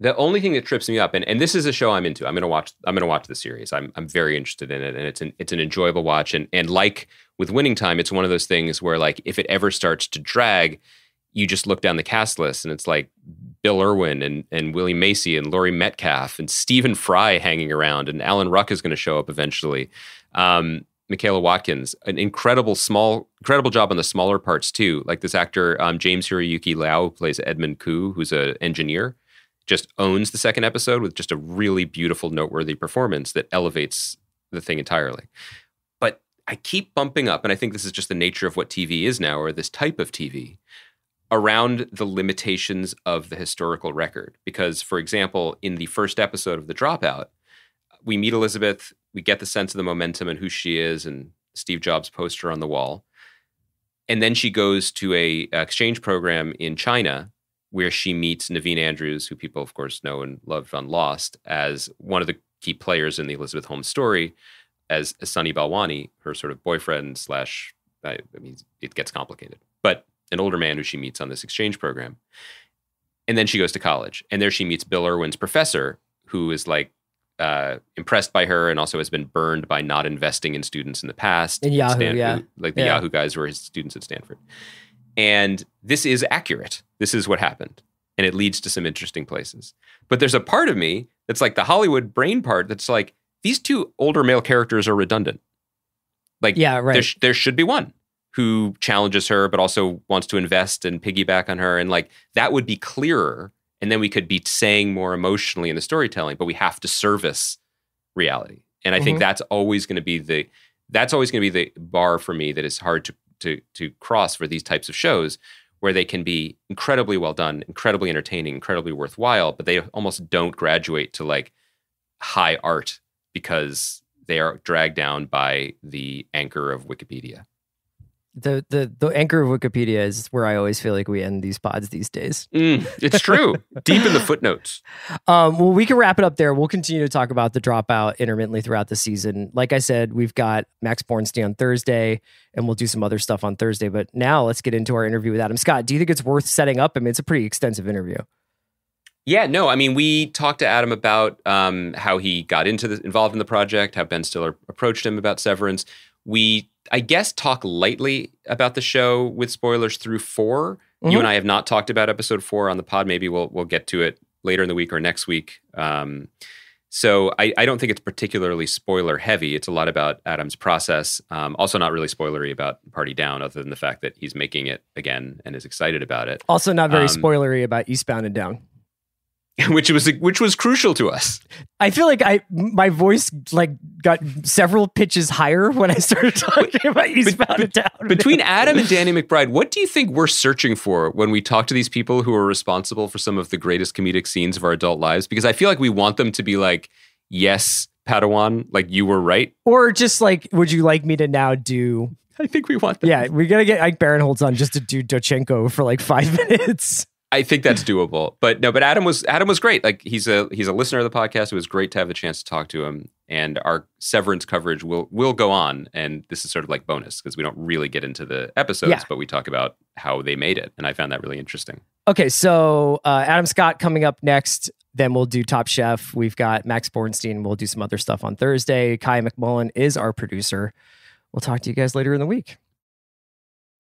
The only thing that trips me up, and this is a show I'm into. I'm gonna watch the series. I'm very interested in it, and it's an enjoyable watch. And like with Winning Time, it's one of those things where like if it ever starts to drag, you just look down the cast list and it's like Bill Irwin and Willie Macy and Laurie Metcalf and Stephen Fry hanging around, and Alan Ruck is going to show up eventually. Michaela Watkins, an incredible job on the smaller parts too. Like this actor, James Hiroyuki Lau, who plays Edmund Koo, who's an engineer, just owns the second episode with just a really beautiful, noteworthy performance that elevates the thing entirely. But I keep bumping up, and I think this is just the nature of what TV is now, or this type of TV, around the limitations of the historical record. Because, for example, in the first episode of The Dropout, we meet Elizabeth, we get the sense of the momentum and who she is and Steve Jobs' poster on the wall. And then she goes to a exchange program in China where she meets Naveen Andrews, who people, of course, know and loved on Lost, as one of the key players in the Elizabeth Holmes story, as Sunny Balwani, her sort of boyfriend slash, I mean, it gets complicated, but an older man who she meets on this exchange program. And then she goes to college, and there she meets Bill Irwin's professor, who is like impressed by her and also has been burned by not investing in students in the past. In Yahoo, Like the Yahoo guys who were his students at Stanford. And this is accurate. This is what happened. And it leads to some interesting places. But there's a part of me that's like the Hollywood brain part that's like, these two older male characters are redundant. Like, there should be one who challenges her, but also wants to invest and piggyback on her. And like, that would be clearer. And then we could be saying more emotionally in the storytelling, but we have to service reality. And I think that's always going to be the bar for me that is hard to cross for these types of shows, where they can be incredibly well done, incredibly entertaining, incredibly worthwhile, but they almost don't graduate to like high art because they are dragged down by the anchor of Wikipedia. The anchor of Wikipedia is where I always feel like we end these pods these days. It's true. Deep in the footnotes. Well, we can wrap it up there. We'll continue to talk about The Dropout intermittently throughout the season. Like I said, we've got Max Bornstein on Thursday, and we'll do some other stuff on Thursday. But now let's get into our interview with Adam Scott. Do you think it's worth setting up? I mean, it's a pretty extensive interview. Yeah, no, I mean, we talked to Adam about how he got involved in the project, how Ben Stiller approached him about Severance. We, I guess, talk lightly about the show with spoilers through 4. You and I have not talked about episode 4 on the pod. Maybe we'll get to it later in the week or next week. So I don't think it's particularly spoiler heavy. It's a lot about Adam's process. Also not really spoilery about Party Down, other than the fact that he's making it again and is excited about it. Also not very spoilery about Eastbound and Down. which was crucial to us. I feel like my voice like got several pitches higher when I started talking about Eastbound and Down. Between Adam and Danny McBride, what do you think we're searching for when we talk to these people who are responsible for some of the greatest comedic scenes of our adult lives? Because I feel like we want them to be like, yes, Padawan, like you were right. Or just like, would you like me to now do... I think we want that. Yeah, we got to get Ike Barinholtz on just to do Dochenko for like 5 minutes. I think that's doable. But no, but Adam was great. Like he's a listener of the podcast. It was great to have a chance to talk to him. And our Severance coverage will go on. And this is sort of like bonus because we don't really get into the episodes, but we talk about how they made it. And I found that really interesting. Okay, so Adam Scott coming up next. Then we'll do Top Chef. We've got Max Bornstein. We'll do some other stuff on Thursday. Kai McMullen is our producer. We'll talk to you guys later in the week.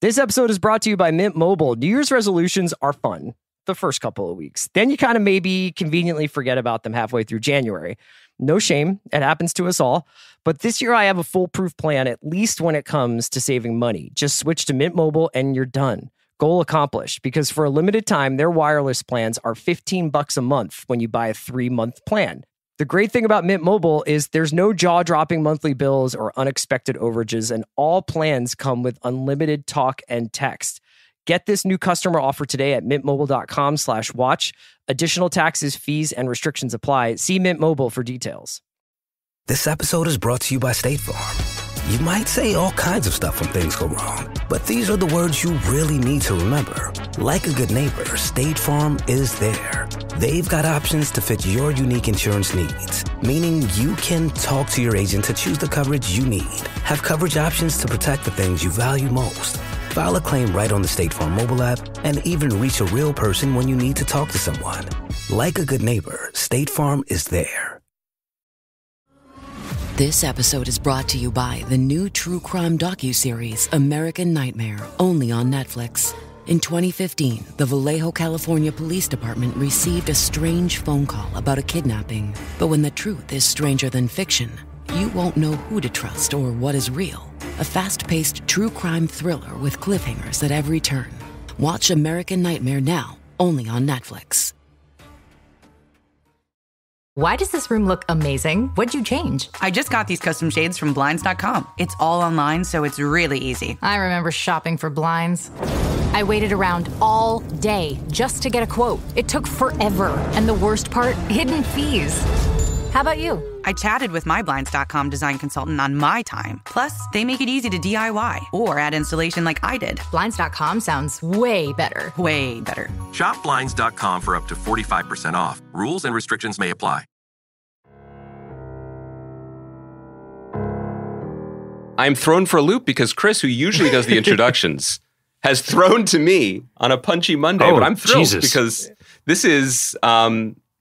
This episode is brought to you by Mint Mobile. New Year's resolutions are fun the first couple of weeks. Then you kind of maybe conveniently forget about them halfway through January. No shame. It happens to us all. But this year I have a foolproof plan, at least when it comes to saving money. Just switch to Mint Mobile and you're done. Goal accomplished. Because for a limited time, their wireless plans are $15 a month when you buy a 3-month plan. The great thing about Mint Mobile is there's no jaw-dropping monthly bills or unexpected overages, and all plans come with unlimited talk and text. Get this new customer offer today at mintmobile.com/watch. Additional taxes, fees, and restrictions apply. See Mint Mobile for details. This episode is brought to you by State Farm. You might say all kinds of stuff when things go wrong, but these are the words you really need to remember. Like a good neighbor, State Farm is there. They've got options to fit your unique insurance needs, meaning you can talk to your agent to choose the coverage you need. Have coverage options to protect the things you value most. File a claim right on the State Farm mobile app and even reach a real person when you need to talk to someone. Like a good neighbor, State Farm is there. This episode is brought to you by the new true crime docuseries, American Nightmare, only on Netflix. In 2015, the Vallejo, California Police Department received a strange phone call about a kidnapping. But when the truth is stranger than fiction, you won't know who to trust or what is real. A fast-paced true crime thriller with cliffhangers at every turn. Watch American Nightmare now, only on Netflix. Why does this room look amazing? What'd you change? I just got these custom shades from Blinds.com. It's all online, so it's really easy. I remember shopping for blinds. I waited around all day just to get a quote. It took forever. And the worst part, hidden fees. How about you? I chatted with my Blinds.com design consultant on my time. Plus, they make it easy to DIY or add installation like I did. Blinds.com sounds way better. Way better. Shop Blinds.com for up to 45% off. Rules and restrictions may apply. I'm thrown for a loop because Chris, who usually does the introductions, has thrown to me on a punchy Monday. But I'm thrilled because this is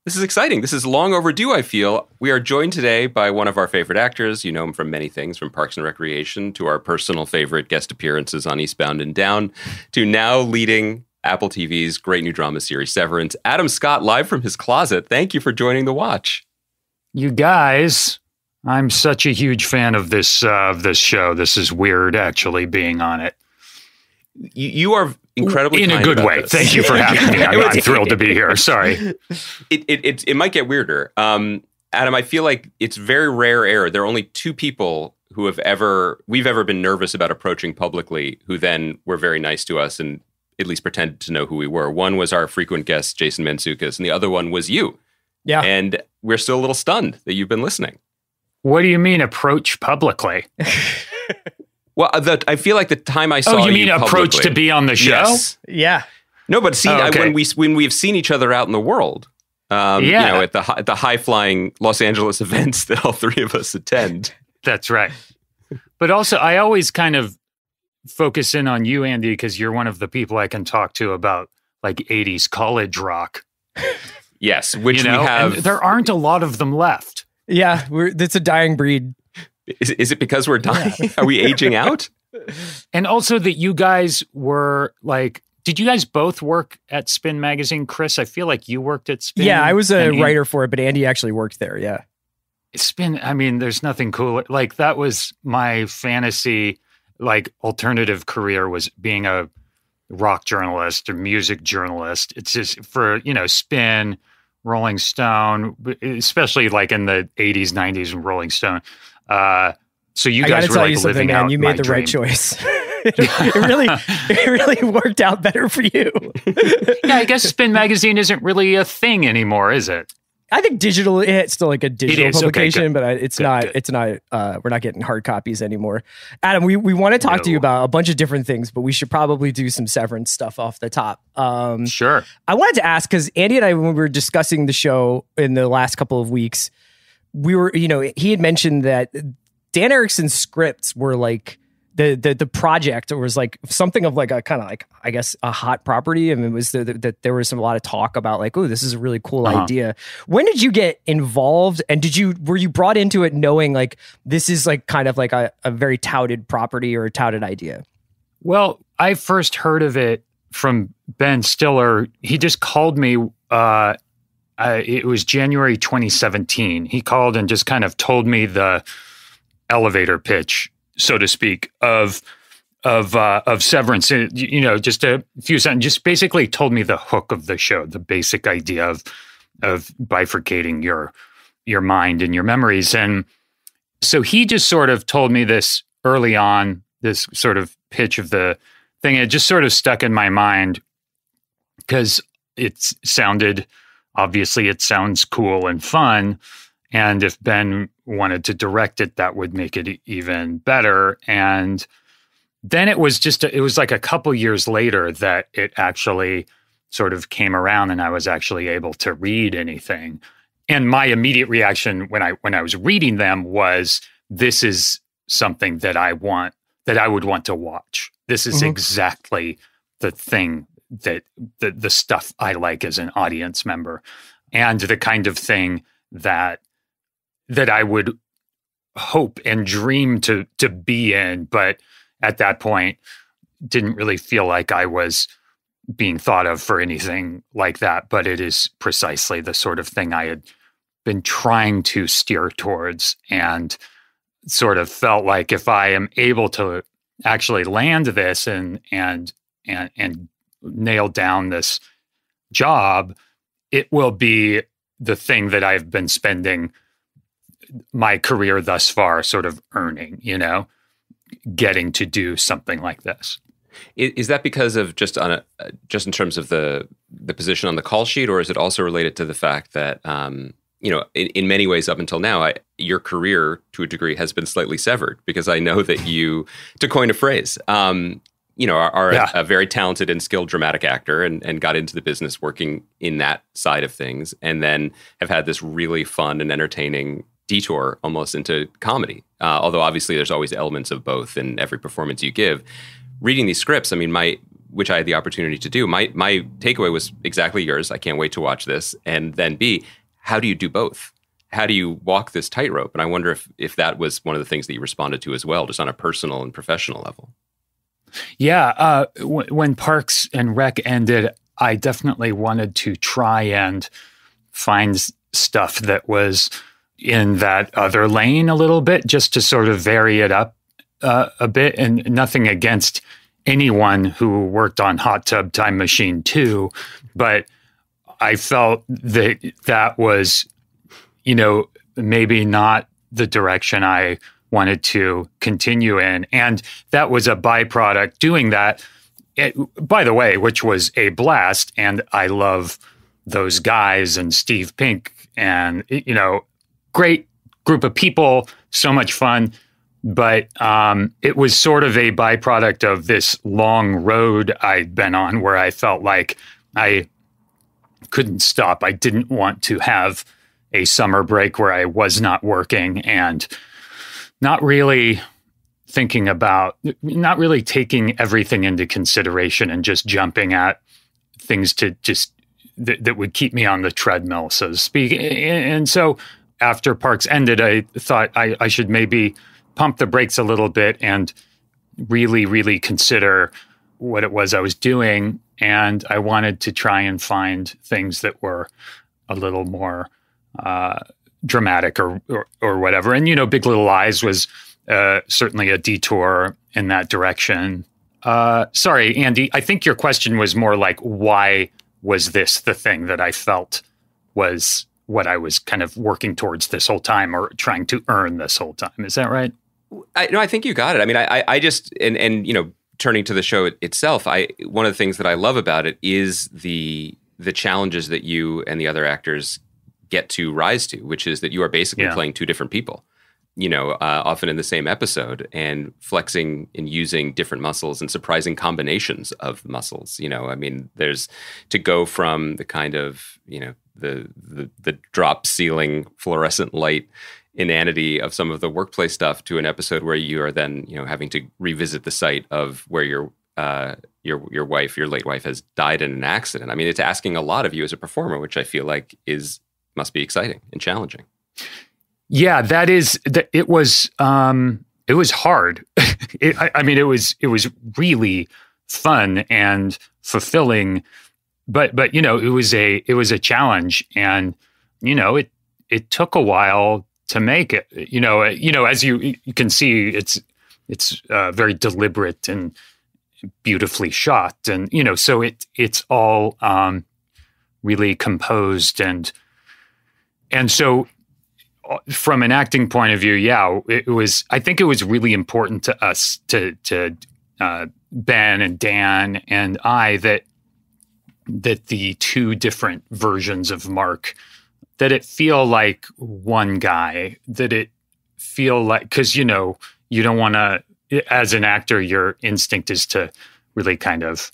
exciting. This is long overdue, I feel. We are joined today by one of our favorite actors. You know him from many things, from Parks and Recreation to our personal favorite guest appearances on Eastbound and Down, to now leading Apple TV's great new drama series, Severance. Adam Scott, live from his closet. Thank you for joining The Watch. You guys, I'm such a huge fan of this show. This is weird, actually, being on it. You are incredibly in a good way. This. Thank you for having me. I'm thrilled to be here. Sorry. It might get weirder. Adam, I feel like it's very rare air. There are only two people who we've ever been nervous about approaching publicly who then were very nice to us and at least pretended to know who we were. One was our frequent guest, Jason Mantzoukas, and the other one was you. Yeah. And we're still a little stunned that you've been listening. What do you mean approach publicly? Well, I feel like the time I saw you. Oh, you mean approach publicly, to be on the show? Yes. Yeah. No, but see, when we've seen each other out in the world, you know, at the high flying Los Angeles events that all three of us attend. That's right. But also, I always kind of focus in on you, Andy, because you're one of the people I can talk to about like 80s college rock. Yes, which we have. And there aren't a lot of them left. Yeah, it's a dying breed. Is it because we're dying? Yeah. Are we aging out? And also that you guys were like, did you guys both work at Spin Magazine? Chris, I feel like you worked at Spin. Yeah, I was a writer for it, but Andy actually worked there, yeah. Spin, I mean, there's nothing cooler. Like, that was my fantasy, like, alternative career, was being a rock journalist or music journalist. It's just for, Spin, Rolling Stone, especially like in the 80s, 90s and Rolling Stone. So you guys were like living out. You made the right choice. it really worked out better for you. Yeah, I guess Spin Magazine isn't really a thing anymore, is it? I think digital, it's still like a digital publication, okay, but it's not, we're not getting hard copies anymore. Adam, we want to talk to you about a bunch of different things, but we should probably do some Severance stuff off the top. Sure. I wanted to ask, because Andy and I, when we were discussing the show in the last couple of weeks, we were, he had mentioned that Dan Erickson's scripts were like, the project was like something of like a kind of like, I guess, a hot property. I mean, it was that there was a lot of talk about like, oh, this is a really cool idea. When did you get involved? And were you brought into it knowing like this is like kind of like a very touted property or a touted idea? Well, I first heard of it from Ben Stiller. He just called me. It was January 2017. He called and just kind of told me the elevator pitch, so to speak, of Severance. Just a few sentences, just basically told me the hook of the show, the basic idea of bifurcating your mind and your memories. And so he just sort of told me this early on, this sort of pitch of the thing. It just sort of stuck in my mind because obviously it sounds cool and fun. And if Ben wanted to direct it, that would make it even better. And then it was like a couple years later that it actually sort of came around and I was actually able to read anything. And my immediate reaction when I was reading them was, this is something that I would want to watch. This is exactly the thing that the stuff I like as an audience member, and the kind of thing that I would hope and dream to be in, but at that point didn't really feel like I was being thought of for anything like that. But it is precisely the sort of thing I had been trying to steer towards, and sort of felt like if I am able to actually land this and nail down this job, it will be the thing that I've been spending my career thus far sort of earning, getting to do something like this. Is that because of just in terms of the position on the call sheet, or is it also related to the fact that in many ways up until now, your career to a degree has been slightly severed, because I know that you, to coin a phrase, are a very talented and skilled dramatic actor and got into the business working in that side of things, and then have had this really fun and entertaining detour almost into comedy. Although obviously there's always elements of both in every performance you give. Reading these scripts, which I had the opportunity to do, my takeaway was exactly yours. I can't wait to watch this. And then B, how do you do both? How do you walk this tightrope? And I wonder if that was one of the things that you responded to as well, just on a personal and professional level. Yeah. When Parks and Rec ended, I definitely wanted to try and find stuff that was in that other lane a little bit, just to sort of vary it up a bit. And nothing against anyone who worked on Hot Tub Time Machine 2, but I felt that was, maybe not the direction I wanted to continue in. And that was a byproduct doing that, by the way, which was a blast. And I love those guys and Steve Pink and, great group of people, so much fun. But it was sort of a byproduct of this long road I'd been on, where I felt like I couldn't stop. I didn't want to have a summer break where I was not working and not really taking everything into consideration and just jumping at things that would keep me on the treadmill, so to speak. And so after Parks ended, I thought I should maybe pump the brakes a little bit and really, really consider what it was I was doing. And I wanted to try and find things that were a little more dramatic or whatever. And, Big Little Lies was certainly a detour in that direction. Sorry, Andy, I think your question was more like, why was this the thing that I felt was what I was kind of working towards this whole time, or trying to earn this whole time? Is that right? I think you got it. I just, and turning to the show itself, one of the things that I love about it is the challenges that you and the other actors get to rise to, which is that you are basically playing two different people, often in the same episode, and flexing and using different muscles and surprising combinations of muscles. There's to go from the kind of, the drop ceiling fluorescent light inanity of some of the workplace stuff to an episode where you are then, having to revisit the site of where your late wife has died in an accident. It's asking a lot of you as a performer, which I feel like must be exciting and challenging. Yeah, it was hard. It was really fun and fulfilling, but it was a challenge, and it took a while to make it. As you can see, it's very deliberate and beautifully shot, and so it's all really composed, and so from an acting point of view, I think it was really important to us, to Ben and Dan and I, that the two different versions of Mark, that it feel like one guy, that it feel like, because you don't want to, as an actor, your instinct is to really kind of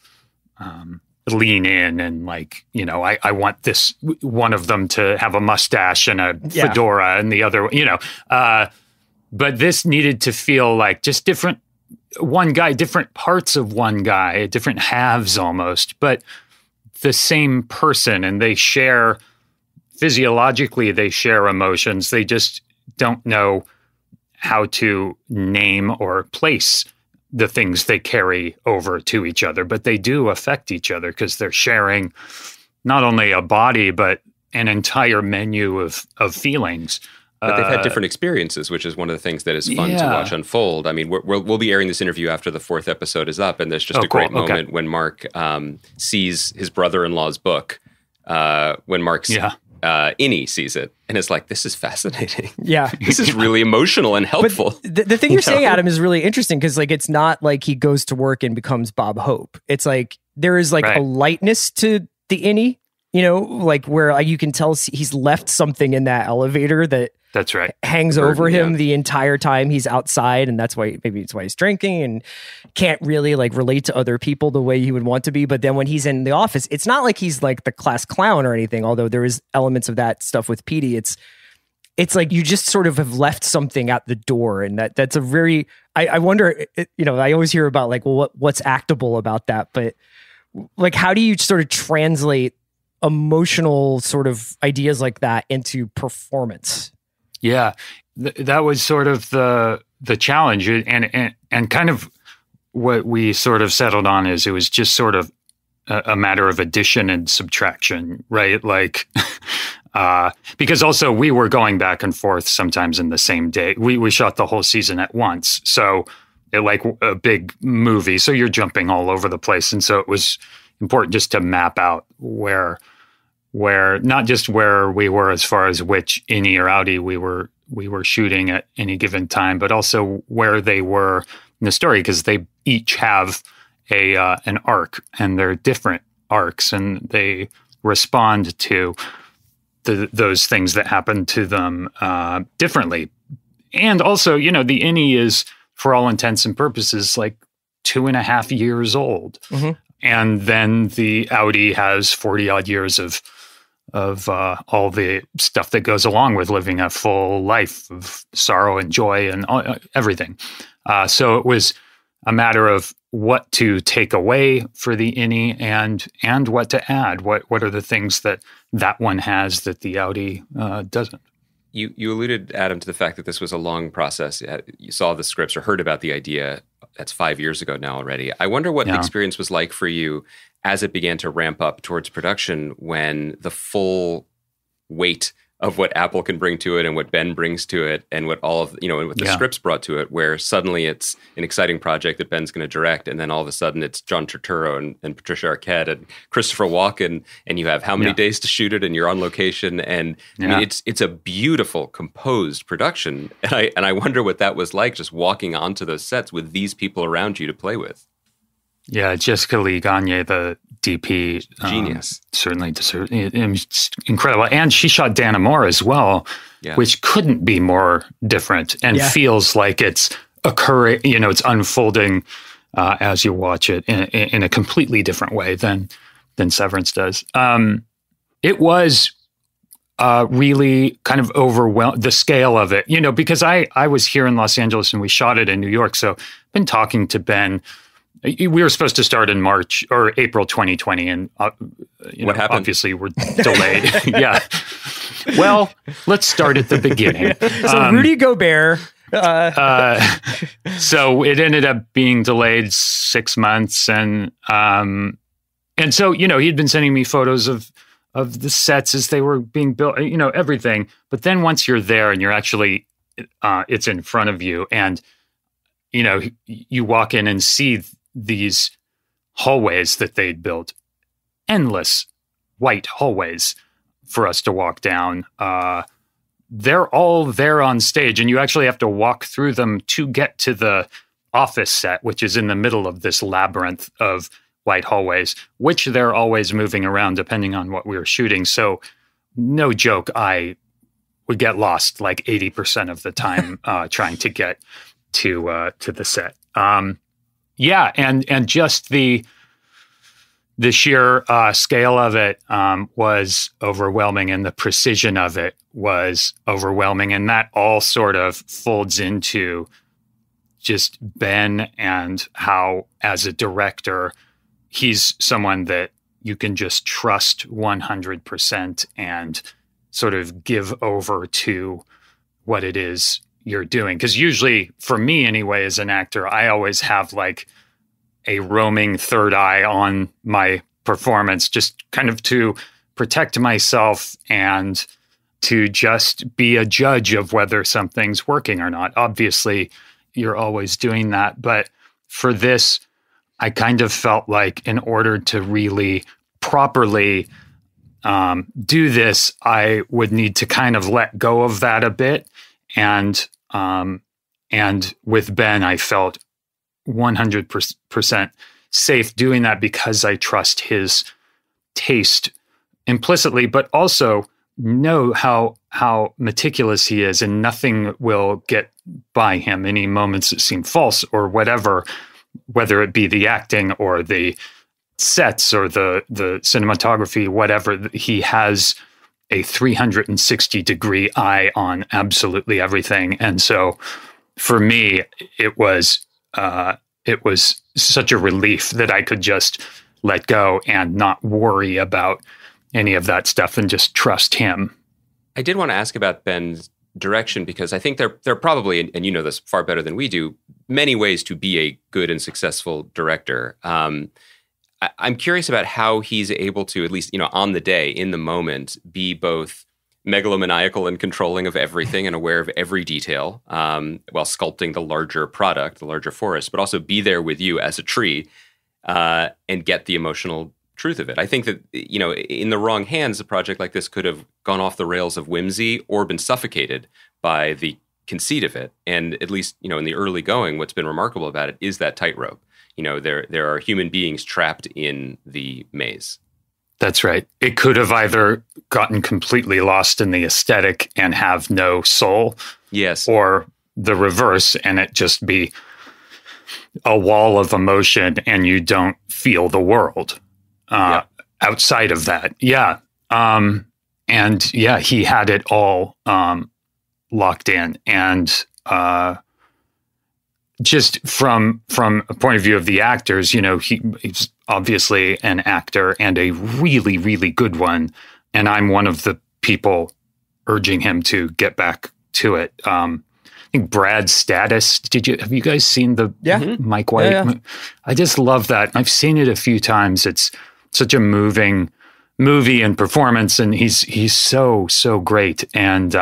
lean in and I want this one of them to have a mustache and a fedora and the other, but this needed to feel like just different one guy, different parts of one guy, different halves almost, but the same person, and they share physiologically, they share emotions. They just don't know how to name or place the things they carry over to each other, but they do affect each other because they're sharing not only a body, but an entire menu of feelings. But they've had different experiences, which is one of the things that is fun to watch unfold. I mean, we'll be airing this interview after the 4th episode is up, and there's just a great moment when Mark sees his brother-in-law's book, when Mark's Innie sees it, and it's like, this is fascinating. Yeah. This is really emotional and helpful. But the thing you're saying, Adam, is really interesting because like it's not like he goes to work and becomes Bob Hope. It's like there is like a lightness to the Innie, you know, like where you can tell he's left something in that elevator that's right. hangs over him the entire time he's outside, and that's why he's drinking and can't really like relate to other people the way he would want to be. But then when he's in the office, it's not like he's like the class clown or anything, although there is elements of that stuff with Petey. It's like you just sort of have left something at the door, and that's a very I wonder, you know, I always hear about like, well, what's actable about that, but like how do you sort of translate emotional sort of ideas like that into performance? Yeah, that was sort of the challenge, and kind of what we sort of settled on is it was just sort of a matter of addition and subtraction, right? Like, because also we were going back and forth sometimes in the same day. We shot the whole season at once, so like a big movie, so you're jumping all over the place, and so it was important just to map out where not just where we were as far as which innie or outie we were shooting at any given time, but also where they were in the story, because they each have an arc, and they're different arcs, and they respond to those things that happen to them differently. And also, you know, the innie is, for all intents and purposes, like 2.5 years old. Mm-hmm. And then the outie has 40 odd years of all the stuff that goes along with living a full life of sorrow and joy and everything. So it was a matter of what to take away for the innie and what to add. What are the things that one has that the outie doesn't? You alluded, Adam, to the fact that this was a long process. You saw the scripts or heard about the idea. That's 5 years ago now already. I wonder what the experience was like for you as it began to ramp up towards production, when the full weight of what Apple can bring to it and what Ben brings to it and what all of, you know, and what the scripts brought to it, where suddenly it's an exciting project that Ben's going to direct, and then all of a sudden it's John Turturro and Patricia Arquette and Christopher Walken, and you have how many days to shoot it, and you're on location, and I mean, it's a beautiful composed production, and I wonder what that was like, just walking onto those sets with these people around you to play with. Yeah, Jessica Lee Gagne, the DP, genius, certainly deserved. It's incredible, and she shot Dan Amore as well, which couldn't be more different, and feels like it's occurring. You know, it's unfolding as you watch it in a completely different way than Severance does. It was really kind of overwhelmed, the scale of it. You know, because I was here in Los Angeles and we shot it in New York, so I've been talking to Ben. We were supposed to start in March or April 2020, and what happened? Obviously, we're delayed. Yeah. Well, let's start at the beginning. So Rudy Gobert. So it ended up being delayed 6 months, and so, you know, he'd been sending me photos of the sets as they were being built, you know, everything. But then once you're there and you're actually, it's in front of you, and you know, you walk in and see these hallways that they'd built, endless white hallways for us to walk down. They're all there on stage, and you actually have to walk through them to get to the office set, which is in the middle of this labyrinth of white hallways, which they're always moving around depending on what we were shooting. So no joke, I would get lost like 80% of the time trying to get to the set. And just the sheer scale of it was overwhelming, and the precision of it was overwhelming, and that all sort of folds into just Ben and how, as a director, he's someone that you can just trust 100% and sort of give over to what it is you're doing. Because usually, for me anyway, as an actor, I always have like a roaming third eye on my performance, just kind of to protect myself and to just be a judge of whether something's working or not. Obviously, you're always doing that. But for this, I kind of felt like in order to really properly do this, I would need to kind of let go of that a bit. And with Ben, I felt 100% safe doing that because I trust his taste implicitly, but also know how meticulous he is, and nothing will get by him. Any moments that seem false or whatever, whether it be the acting or the sets or the cinematography, whatever, he has a 360-degree eye on absolutely everything. And so for me, it was such a relief that I could just let go and not worry about any of that stuff and just trust him. I did want to ask about Ben's direction, because I think there are probably, and you know this far better than we do, many ways to be a good and successful director. I'm curious about how he's able to, at least, you know, on the day, in the moment, be both megalomaniacal and controlling of everything and aware of every detail, while sculpting the larger product, the larger forest, but also be there with you as a tree and get the emotional truth of it. I think that, you know, in the wrong hands, a project like this could have gone off the rails of whimsy or been suffocated by the conceit of it. And at least, you know, in the early going, what's been remarkable about it is that tightrope. You know, there are human beings trapped in the maze. That's right. It could have either gotten completely lost in the aesthetic and have no soul. Yes. Or the reverse, and it just be a wall of emotion and you don't feel the world outside of that. Yeah. And yeah, he had it all locked in. And just from a point of view of the actors, you know, he's obviously an actor and a really, really good one. And I'm one of the people urging him to get back to it. I think Brad's Status. Have you guys seen the Mike White? Yeah. I just love that. I've seen it a few times. It's such a moving movie and performance, and he's so great. And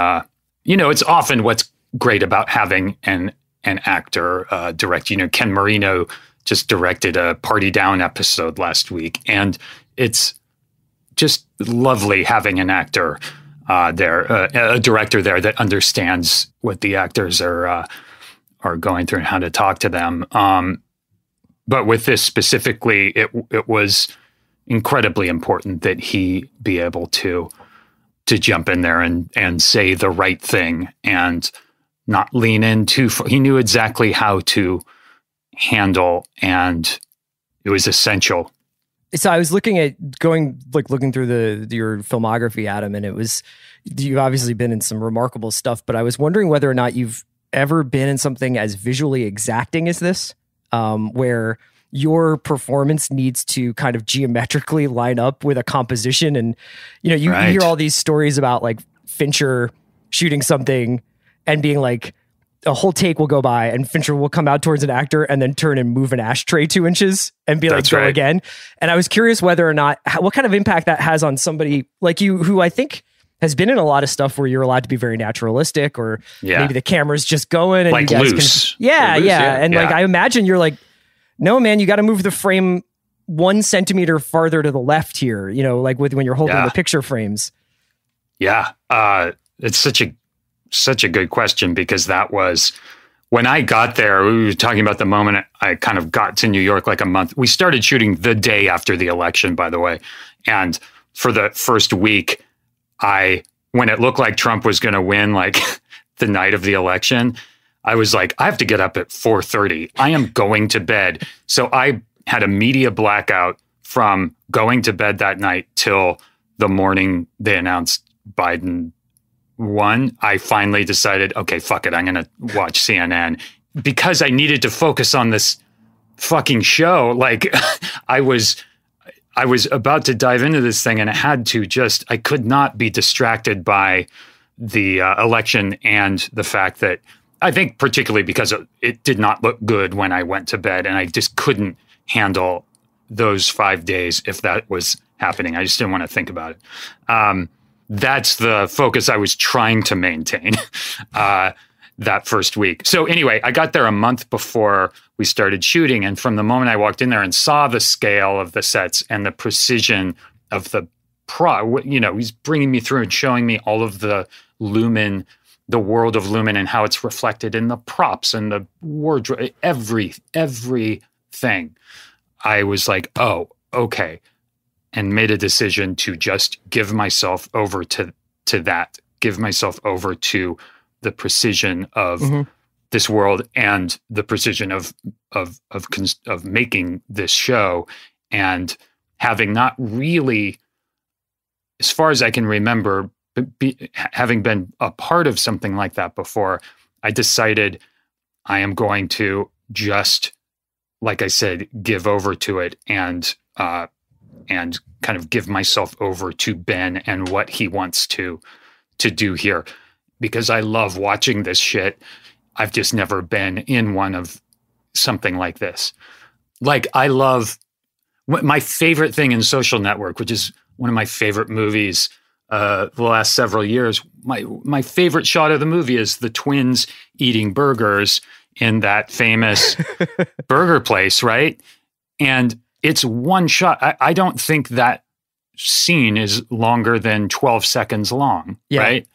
you know, it's often what's great about having an actor direct. You know, Ken Marino just directed a Party Down episode last week, and it's just lovely having an actor there, a director there that understands what the actors are going through and how to talk to them. But with this specifically, it was incredibly important that he be able to jump in there and say the right thing and not lean in too far. He knew exactly how to handle, and it was essential. So I was looking through your filmography, Adam, and you've obviously been in some remarkable stuff, but I was wondering whether or not you've ever been in something as visually exacting as this, where your performance needs to kind of geometrically line up with a composition. And, you know, you hear all these stories about like Fincher shooting something and being like, a whole take will go by and Fincher will come out towards an actor and then turn and move an ashtray 2 inches and be like, go again. And I was curious whether or not, what kind of impact that has on somebody like you, who I think has been in a lot of stuff where you're allowed to be very naturalistic, or maybe the camera's just going and like you guys loose. And like, I imagine you're like, no, man, you got to move the frame 1 centimeter farther to the left here, you know, like when you're holding the picture frames. Yeah. It's such a good question, because that was when I got there. We were talking about the moment I kind of got to New York, like a month. We started shooting the day after the election, by the way. And for the first week, when it looked like Trump was going to win, like the night of the election, I was like, I have to get up at 4:30. I am going to bed. So I had a media blackout from going to bed that night till the morning they announced Biden won. I finally decided, okay, fuck it. I'm going to watch CNN. because I needed to focus on this fucking show, like I was about to dive into this thing, and I could not be distracted by the election and the fact that, I think particularly because it did not look good when I went to bed, and I just couldn't handle those 5 days if that was happening. I just didn't want to think about it. That's the focus I was trying to maintain that first week. So anyway, I got there a month before we started shooting, and from the moment I walked in there and saw the scale of the sets and the precision of the he's bringing me through and showing me all of the Lumen, the world of Lumen, and how it's reflected in the props and the wardrobe, everything. I was like, oh, okay. And made a decision to just give myself over to that, give myself over to the precision of this world and the precision of making this show, and having not really, as far as I can remember, having been a part of something like that before, I decided I am going to just, like I said, give over to it and kind of give myself over to Ben and what he wants to do here, because I love watching this shit. I've just never been in one of something like this. Like, I love my favorite thing in Social Network, which is one of my favorite movies the last several years. My favorite shot of the movie is the twins eating burgers in that famous burger place, right? And it's one shot. I don't think that scene is longer than 12 seconds long, right?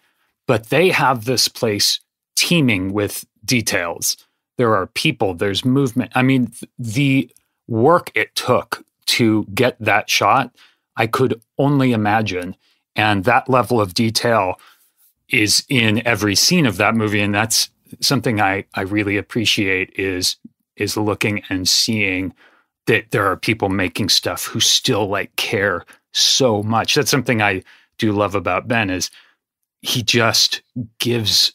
But they have this place teeming with details. There are people, there's movement. I mean, the work it took to get that shot, I could only imagine. And that level of detail is in every scene of that movie. And that's something I really appreciate, is looking and seeing that there are people making stuff who still like care so much. That's something I do love about Ben, is he just gives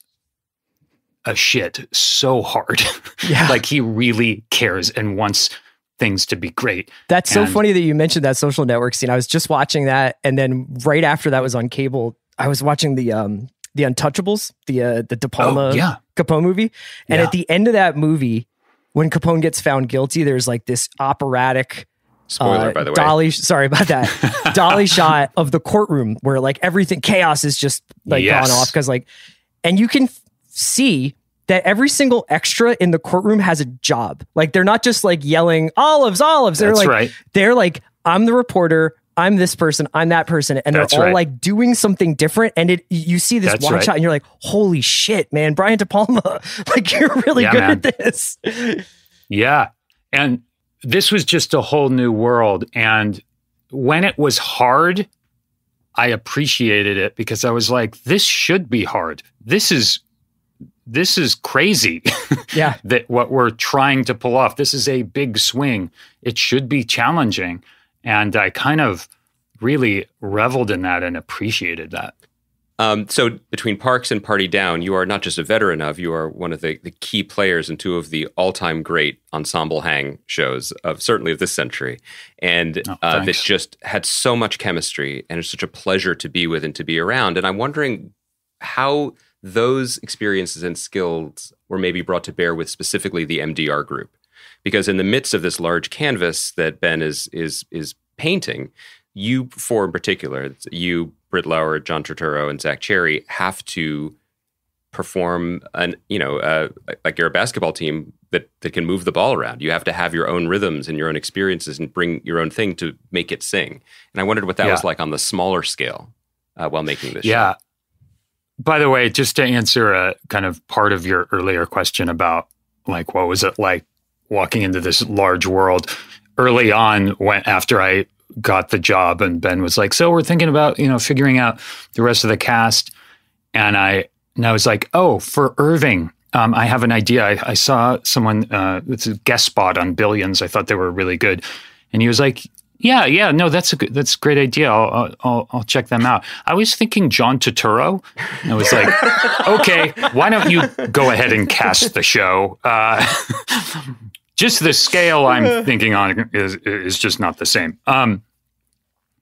a shit so hard. Yeah. Like, he really cares and wants things to be great. That's so funny that you mentioned that Social Network scene. I was just watching that, and then right after that was on cable, I was watching the Untouchables, the De Palma Capone movie. And at the end of that movie, when Capone gets found guilty, there's like this operatic spoiler, by the way. Dolly, sorry about that. Dolly shot of the courtroom where like everything, chaos is just like gone off, because like, and you can see that every single extra in the courtroom has a job. Like, they're not just like yelling olives. They're like, I'm the reporter, I'm this person, I'm that person, and they're all like doing something different. And you see this one shot, and you're like, holy shit, man, Brian De Palma, like, you're really good at this. Yeah, and this was just a whole new world. And when it was hard, I appreciated it, because I was like, this should be hard. This is crazy. Yeah. That what we're trying to pull off. This is a big swing. It should be challenging. And I kind of really reveled in that and appreciated that. So between Parks and Party Down, you are not just a veteran of, you are one of the key players in two of the all-time great ensemble hang shows certainly of this century. And that just had so much chemistry, and it's such a pleasure to be with and to be around. And I'm wondering how those experiences and skills were maybe brought to bear with specifically the MDR group. Because in the midst of this large canvas that Ben is painting, you four in particular, you, Britt Lauer, John Turturro, and Zach Cherry, have to perform like you're a basketball team that can move the ball around. You have to have your own rhythms and your own experiences and bring your own thing to make it sing. And I wondered what that was like on the smaller scale while making this show. By the way, just to answer a kind of part of your earlier question about like, what was it like walking into this large world? Early on, after I got the job, and Ben was like, so we're thinking about, figuring out the rest of the cast. And I was like, oh, for Irving, I have an idea. I saw someone, it's a guest spot on Billions. I thought they were really good. And he was like, Yeah, no, that's a great idea. I'll check them out. I was thinking John Turturro. I was like, okay, why don't you go ahead and cast the show? Just the scale I'm thinking on is just not the same.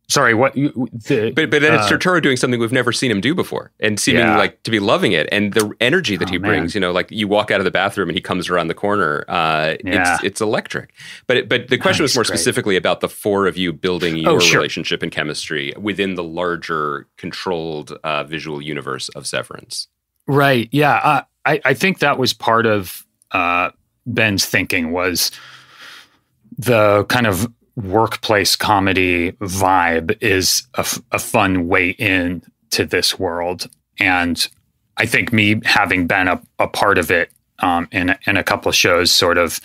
Sorry, what? But then it's Turturro doing something we've never seen him do before, and seeming like to be loving it, and the energy that he brings. You know, like you walk out of the bathroom and he comes around the corner. It's electric. But the question was more specifically about the four of you building your relationship and chemistry within the larger controlled visual universe of Severance. Right. Yeah. I think that was part of Ben's thinking, was the kind of workplace comedy vibe is a fun way in to this world. And I think me having been a part of it in a couple of shows sort of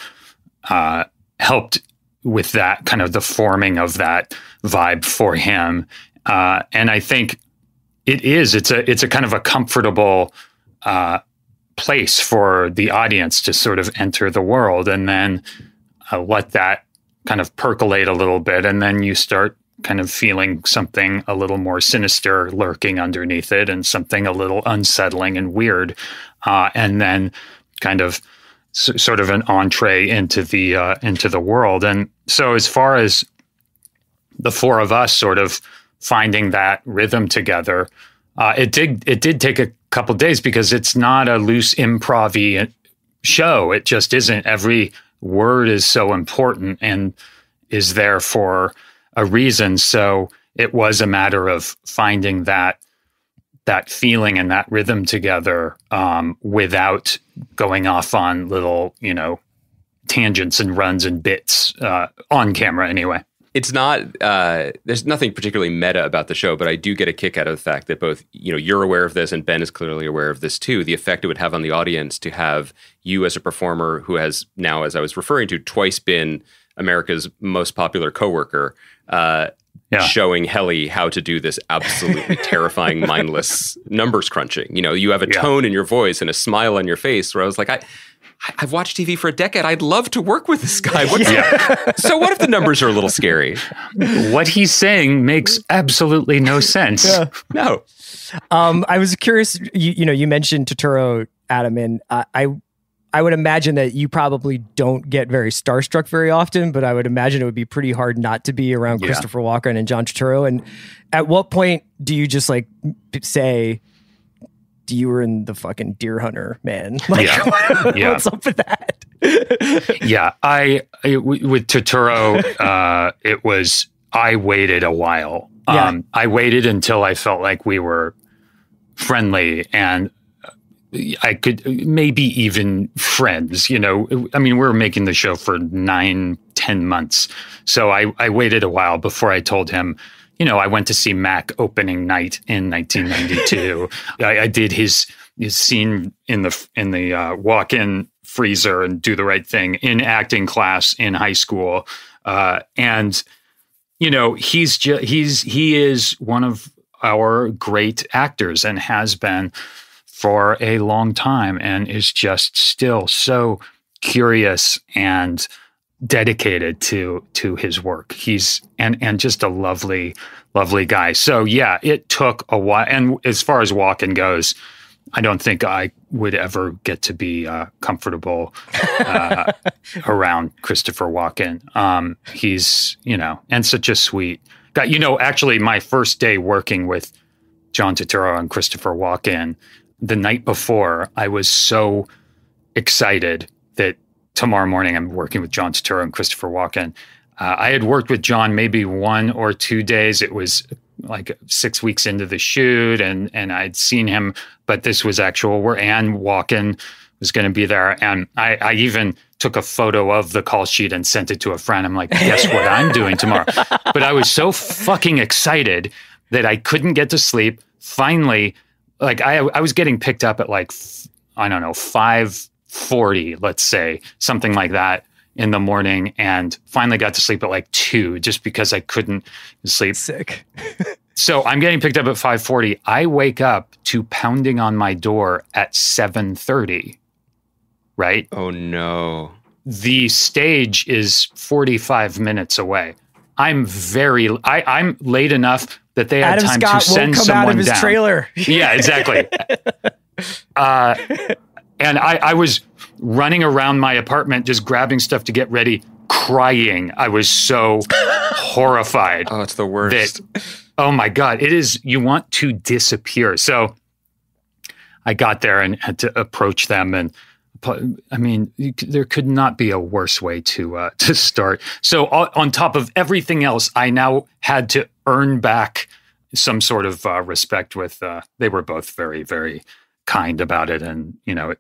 helped with that kind of the forming of that vibe for him. And I think it's a kind of a comfortable place for the audience to sort of enter the world, and then let that kind of percolate a little bit, and then you start kind of feeling something a little more sinister lurking underneath it, and something a little unsettling and weird, and then kind of sort of an entree into the world. And so, as far as the four of us sort of finding that rhythm together, it did take a couple days, because it's not a loose improv-y show. It just isn't. Every word is so important and is there for a reason. So it was a matter of finding that feeling and that rhythm together, without going off on little, tangents and runs and bits, on camera anyway. It's not, there's nothing particularly meta about the show, but I do get a kick out of the fact that both, you're aware of this and Ben is clearly aware of this too, the effect it would have on the audience to have you as a performer who has now, as I was referring to, twice been America's most popular coworker, showing Helly how to do this absolutely terrifying, mindless numbers crunching. You have a tone in your voice and a smile on your face where I was like, I've watched TV for a decade. I'd love to work with this guy. So what if the numbers are a little scary? What he's saying makes absolutely no sense. No. I was curious, you mentioned Turturro, Adam, and I would imagine that you probably don't get very starstruck very often, but I would imagine it would be pretty hard not to be around Christopher Walken and John Turturro. And at what point do you just say, you were in the fucking Deer Hunter, man? What's up with that? With Turturro, it was, I waited a while. I waited until I felt like we were friendly and I could maybe even friends, we were making the show for 9-10 months. So I waited a while before I told him, I went to see Mac opening night in 1992. I did his scene in the walk-in freezer and Do the Right Thing in acting class in high school. And he is one of our great actors and has been for a long time, and is just still so curious and dedicated to his work. He's and just a lovely guy. So it took a while. And as far as Walken goes, I don't think I would ever get to be comfortable around Christopher Walken. He's and such a sweet guy. Actually, my first day working with John Turturro and Christopher Walken, the night before, I was so excited that tomorrow morning I'm working with John Turturro and Christopher Walken. I had worked with John maybe 1 or 2 days. It was like 6 weeks into the shoot, and I'd seen him, but this was actual where Anne Walken was going to be there. And I even took a photo of the call sheet and sent it to a friend. I'm like, guess what I'm doing tomorrow? But I was so fucking excited that I couldn't get to sleep. Finally, I was getting picked up at 5:40, let's say, something like that in the morning, and finally got to sleep at 2 just because I couldn't sleep. Sick. So I'm getting picked up at 5:40. I wake up to pounding on my door at 7:30, right? Oh, no. The stage is 45 minutes away. I'm late enough that they had Adam time Scott to send won't come someone out of his down. trailer. Yeah, exactly. And I was running around my apartment, just grabbing stuff to get ready, crying. I was so horrified. Oh, it's the worst. Oh my God, it is. You want to disappear. So I got there and had to approach them, and I mean, there could not be a worse way to start. So on top of everything else, I now had to earn back some sort of respect with. They were both very, very kind about it, and it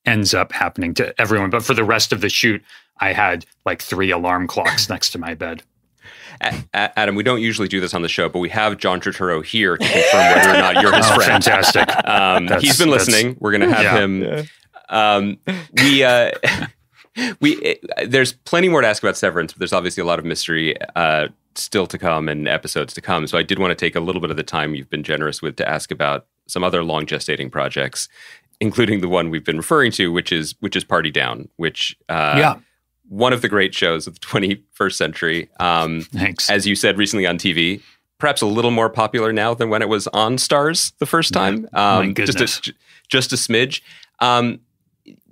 ends up happening to everyone. But for the rest of the shoot, I had like 3 alarm clocks next to my bed. Adam, we don't usually do this on the show, but we have John Turturro here to confirm whether or not you're his friend. Fantastic. He's been listening. We're going to have him. There's plenty more to ask about Severance, but there's obviously a lot of mystery still to come and episodes to come. So I did want to take a little bit of the time you've been generous with to ask about some other long gestating projects, including the one we've been referring to, which is Party Down, which one of the great shows of the 21st century. Thanks. As you said recently on TV, perhaps a little more popular now than when it was on Stars the first time. My goodness. Just a smidge.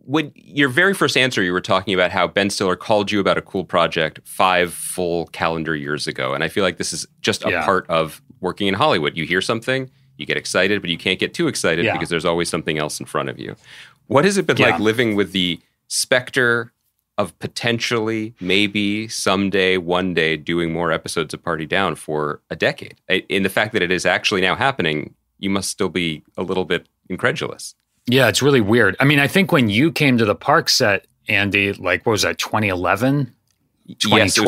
When your very first answer, you were talking about how Ben Stiller called you about a cool project 5 full calendar years ago. And I feel like this is just a part of working in Hollywood. You hear something, you get excited, but you can't get too excited because there's always something else in front of you. What has it been like living with the specter of potentially, maybe someday, one day, doing more episodes of Party Down for a decade? In the fact that it is actually now happening, you must still be a little bit incredulous. Yeah, it's really weird. I mean, I think when you came to the park set, Andy, like, what was that, 2011? 2012? Yes, it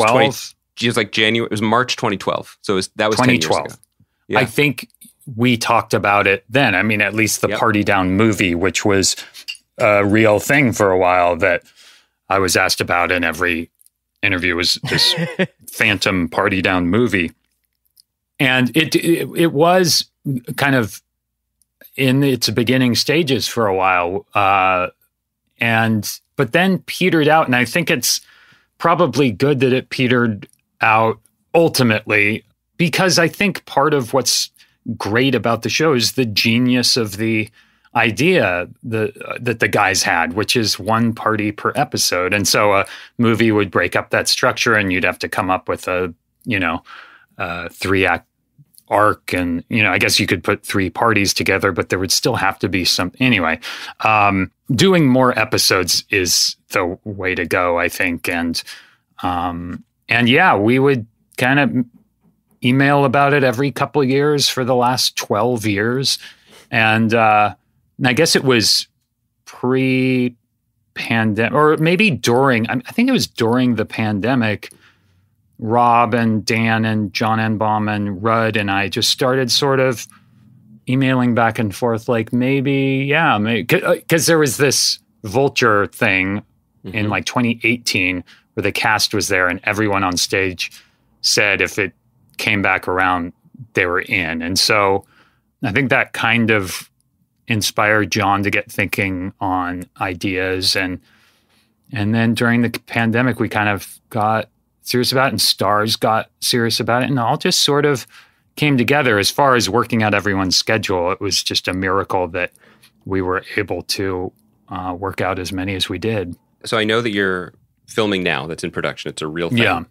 was like January. It was March 2012. So that was 2012. 10 years ago. Yeah. I think we talked about it then. I mean, at least the Party Down movie, which was a real thing for a while that I was asked about in every interview, was this phantom Party Down movie. And it was kind of in its beginning stages for a while. But then petered out. And I think it's probably good that it petered out ultimately, because I think part of what's great about the show is the genius of the idea that the guys had, which is one party per episode. And so a movie would break up that structure and you'd have to come up with a 3-act arc. And, I guess you could put 3 parties together, but there would still have to be some, anyway, doing more episodes is the way to go, I think. And we would kind of email about it every couple of years for the last 12 years. And I guess it was pre-pandemic, or maybe during, I think it was during the pandemic, Rob and Dan and John Enbaum and Rudd and I just started sort of emailing back and forth, like maybe, because there was this Vulture thing in like 2018 where the cast was there and everyone on stage said if it came back around, they were in. And so I think that kind of inspired John to get thinking on ideas. And then during the pandemic, we kind of got serious about it, and Stars got serious about it, and all just sort of came together. As far as working out everyone's schedule, it was just a miracle that we were able to work out as many as we did. So I know that you're filming now, that's in production. It's a real thing. Yeah.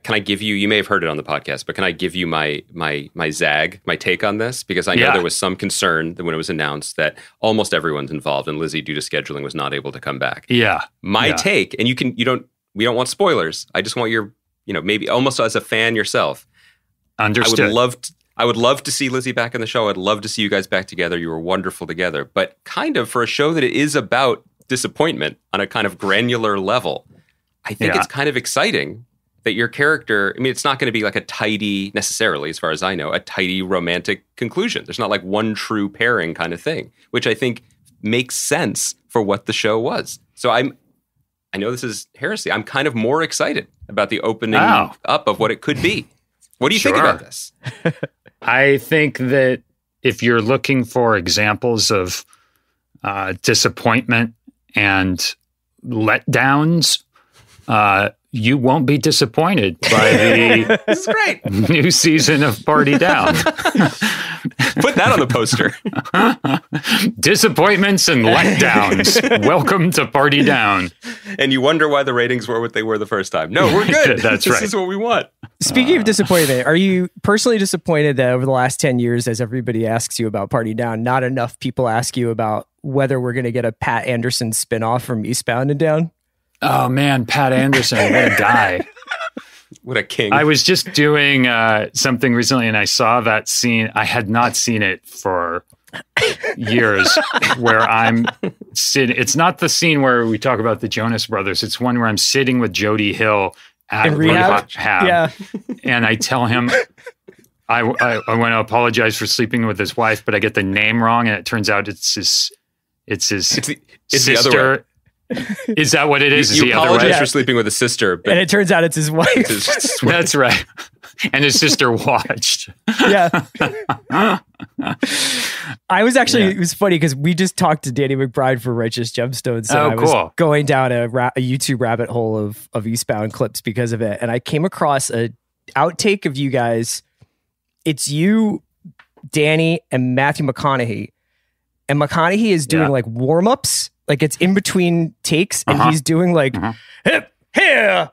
Can I give you, you may have heard it on the podcast, but can I give you my zag, my take on this? Because I know there was some concern that when it was announced that almost everyone's involved and Lizzie, due to scheduling, was not able to come back. Yeah. My take, and we don't want spoilers. I just want your, maybe almost as a fan yourself. Understood. I would love to see Lizzie back in the show. I'd love to see you guys back together. You were wonderful together. But kind of for a show that it is about disappointment on a kind of granular level, I think it's kind of exciting that your character, I mean, it's not going to be like a tidy, necessarily, as far as I know, a tidy romantic conclusion. There's not like one true pairing kind of thing, which I think makes sense for what the show was. So I know this is heresy. I'm kind of more excited about the opening up of what it could be. What do you think about this? I think that if you're looking for examples of disappointment and letdowns, you won't be disappointed by the This is great. new season of Party Down. Put that on the poster. Disappointments and letdowns. Welcome to Party Down. And you wonder why the ratings were what they were the first time. No, we're good. That's this right. This is what we want. Speaking of disappointment, are you personally disappointed that over the last 10 years, as everybody asks you about Party Down, not enough people ask you about whether we're going to get a Pat Anderson spinoff from Eastbound and Down? Oh, man, Pat Anderson, what a guy. What a king. I was just doing something recently and I saw that scene. I had not seen it for years where I'm sitting. It's not the scene where we talk about the Jonas Brothers. It's one where I'm sitting with Jody Hill at rehab. Yeah. And I tell him I want to apologize for sleeping with his wife, but I get the name wrong. And it turns out it's his sister. The other way. Is that what it is? You apologize for sleeping with a sister. But and it turns out it's his wife. That's right. And his sister watched. Yeah. I was actually, it was funny because we just talked to Danny McBride for Righteous Gemstones. And I was going down a YouTube rabbit hole of Eastbound clips because of it. And I came across a outtake of you guys. It's you, Danny, and Matthew McConaughey. And McConaughey is doing like warm-ups. Like it's in between takes and he's doing like, hip, here,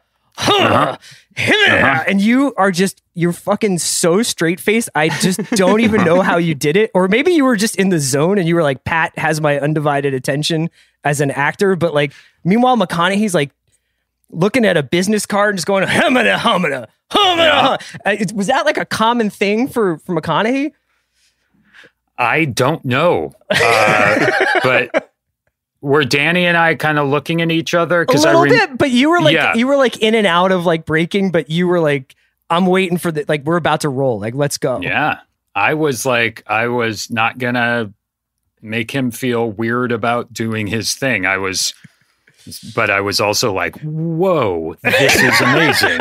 and you are just, you're fucking so straight faced. I just don't even know how you did it. Or maybe you were just in the zone and you were like, Pat has my undivided attention as an actor. But like, meanwhile, McConaughey's like looking at a business card and just going, humana. Was that like a common thing for McConaughey? I don't know. But were Danny and I kind of looking at each other? A little bit, but you were like, you were like in and out of like breaking, but you were like, I'm waiting for the, like, we're about to roll. Like, let's go. Yeah. I was not going to make him feel weird about doing his thing. But I was also like, whoa, this is amazing.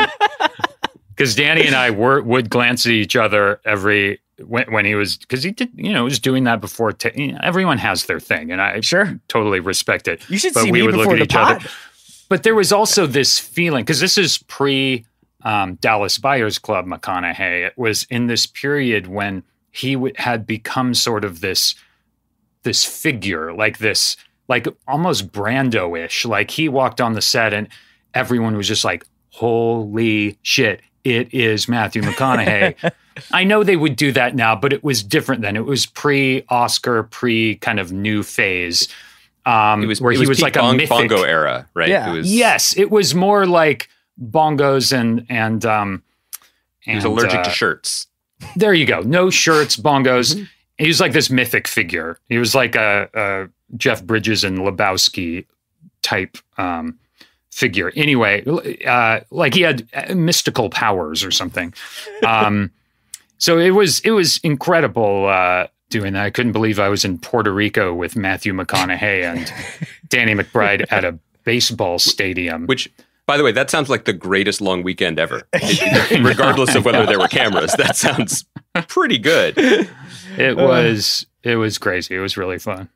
Because Danny and I would glance at each other when he was, because he did, was doing that before. Everyone has their thing, and I totally respect it. You should see me before the pod. But there was also this feeling, because this is pre Dallas Buyers Club McConaughey. It was in this period when he had become sort of this figure, like almost Brando-ish. Like he walked on the set, and everyone was just like, "Holy shit! It is Matthew McConaughey." I know they would do that now, but it was different then. It was pre-Oscar, kind of new phase. It was he was like a mythic bongo era, right? Yeah. Yes, it was more like bongos and he was allergic to shirts. There you go. No shirts, bongos. Mm-hmm. He was like this mythic figure. He was like a Jeff Bridges and Lebowski type figure. Anyway, like he had mystical powers or something. So it was incredible doing that. I couldn't believe I was in Puerto Rico with Matthew McConaughey and Danny McBride at a baseball stadium. Which, by the way, that sounds like the greatest long weekend ever. Regardless of whether there were cameras, that sounds pretty good. It was crazy. It was really fun.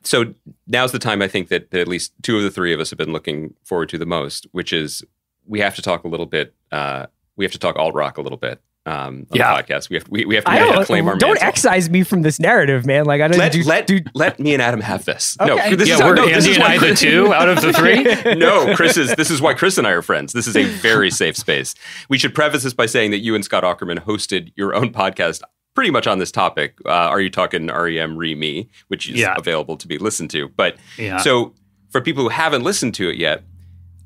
So now's the time I think that at least two of the three of us have been looking forward to the most, which is we have to talk a little bit. We have to talk alt rock a little bit. On the podcast. We have to claim our Don't mantle. excise me from this narrative, man. Like I don't let me and Adam have this. Okay. No, this is we're Andy and I the two out of the three. No, this is why Chris and I are friends. This is a very safe space. We should preface this by saying that you and Scott Aukerman hosted your own podcast pretty much on this topic. Are You Talking REM Re-Me, which is available to be listened to. But so for people who haven't listened to it yet,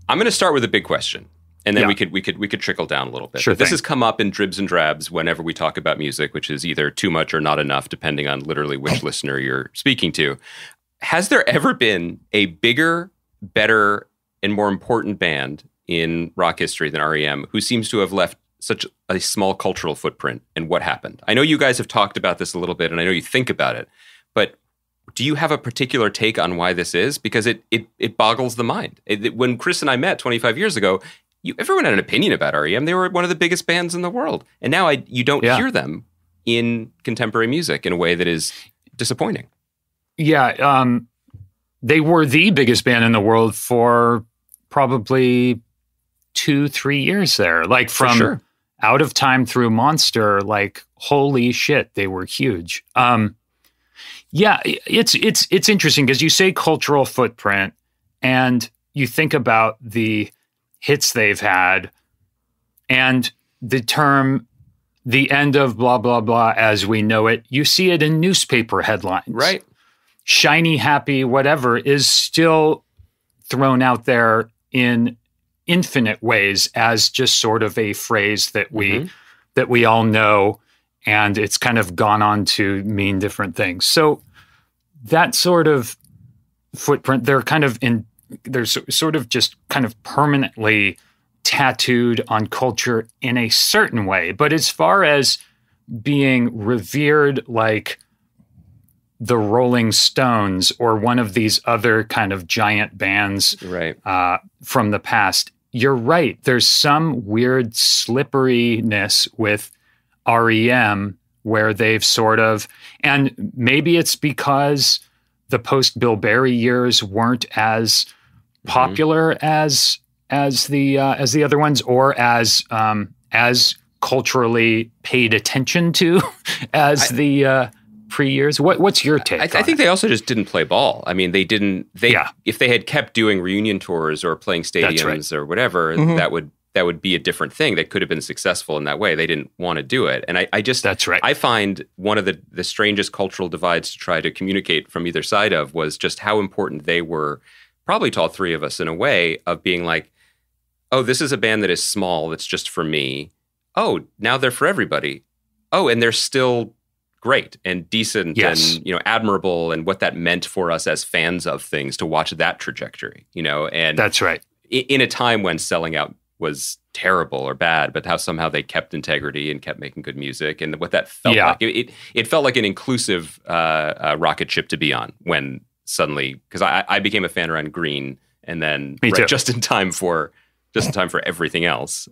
I'm going to start with a big question. And then we could trickle down a little bit. Sure, this has come up in dribs and drabs whenever we talk about music, which is either too much or not enough, depending on literally which listener you're speaking to. Has there ever been a bigger, better, and more important band in rock history than REM who seems to have left such a small cultural footprint? And what happened? I know you guys have talked about this a little bit, and I know you think about it, but do you have a particular take on why this is? Because it boggles the mind. When Chris and I met 25 years ago, everyone had an opinion about REM. They were one of the biggest bands in the world. And now you don't hear them in contemporary music in a way that is disappointing. Yeah. They were the biggest band in the world for probably 2-3 years there. Like from Out of Time through Monster, like holy shit, they were huge. Yeah, it's interesting because you say cultural footprint and you think about the hits they've had and the term the end of blah, blah, blah as we know it. You see it in newspaper headlines. Right. Shiny, happy, whatever is still thrown out there in infinite ways as just sort of a phrase that we all know, and it's kind of gone on to mean different things. So that sort of footprint, they're sort of just kind of permanently tattooed on culture in a certain way. But as far as being revered like the Rolling Stones or one of these other kind of giant bands from the past, you're right. There's some weird slipperiness with REM where they've sort of, and maybe it's because the post-Bill Berry years weren't as popular as the other ones, or as culturally paid attention to as the pre-years. What's your take? I think they also just didn't play ball. I mean, if they had kept doing reunion tours or playing stadiums or whatever, that would be a different thing. They could have been successful in that way. They didn't want to do it. And I find one of the strangest cultural divides to try to communicate from either side of was just how important they were, probably to all three of us in a way, of being like, oh, this is a band that is small, that's just for me. Oh, now they're for everybody. Oh, and they're still great and decent and admirable, and what that meant for us as fans of things to watch that trajectory, and that's right. In a time when selling out was terrible or bad, but how somehow they kept integrity and kept making good music, and what that felt like. It felt like an inclusive rocket ship to be on when suddenly, because I became a fan around Green, and then just in time for everything else.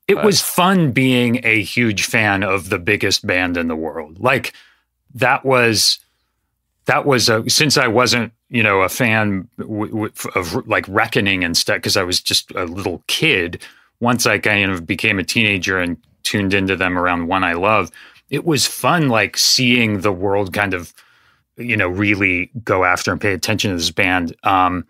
It was fun being a huge fan of the biggest band in the world. Like that was since I wasn't, a fan of like Reckoning and stuff, because I was just a little kid. Once I kind of became a teenager and tuned into them around One I Love, it was fun, like seeing the world kind of, really go after and pay attention to this band. And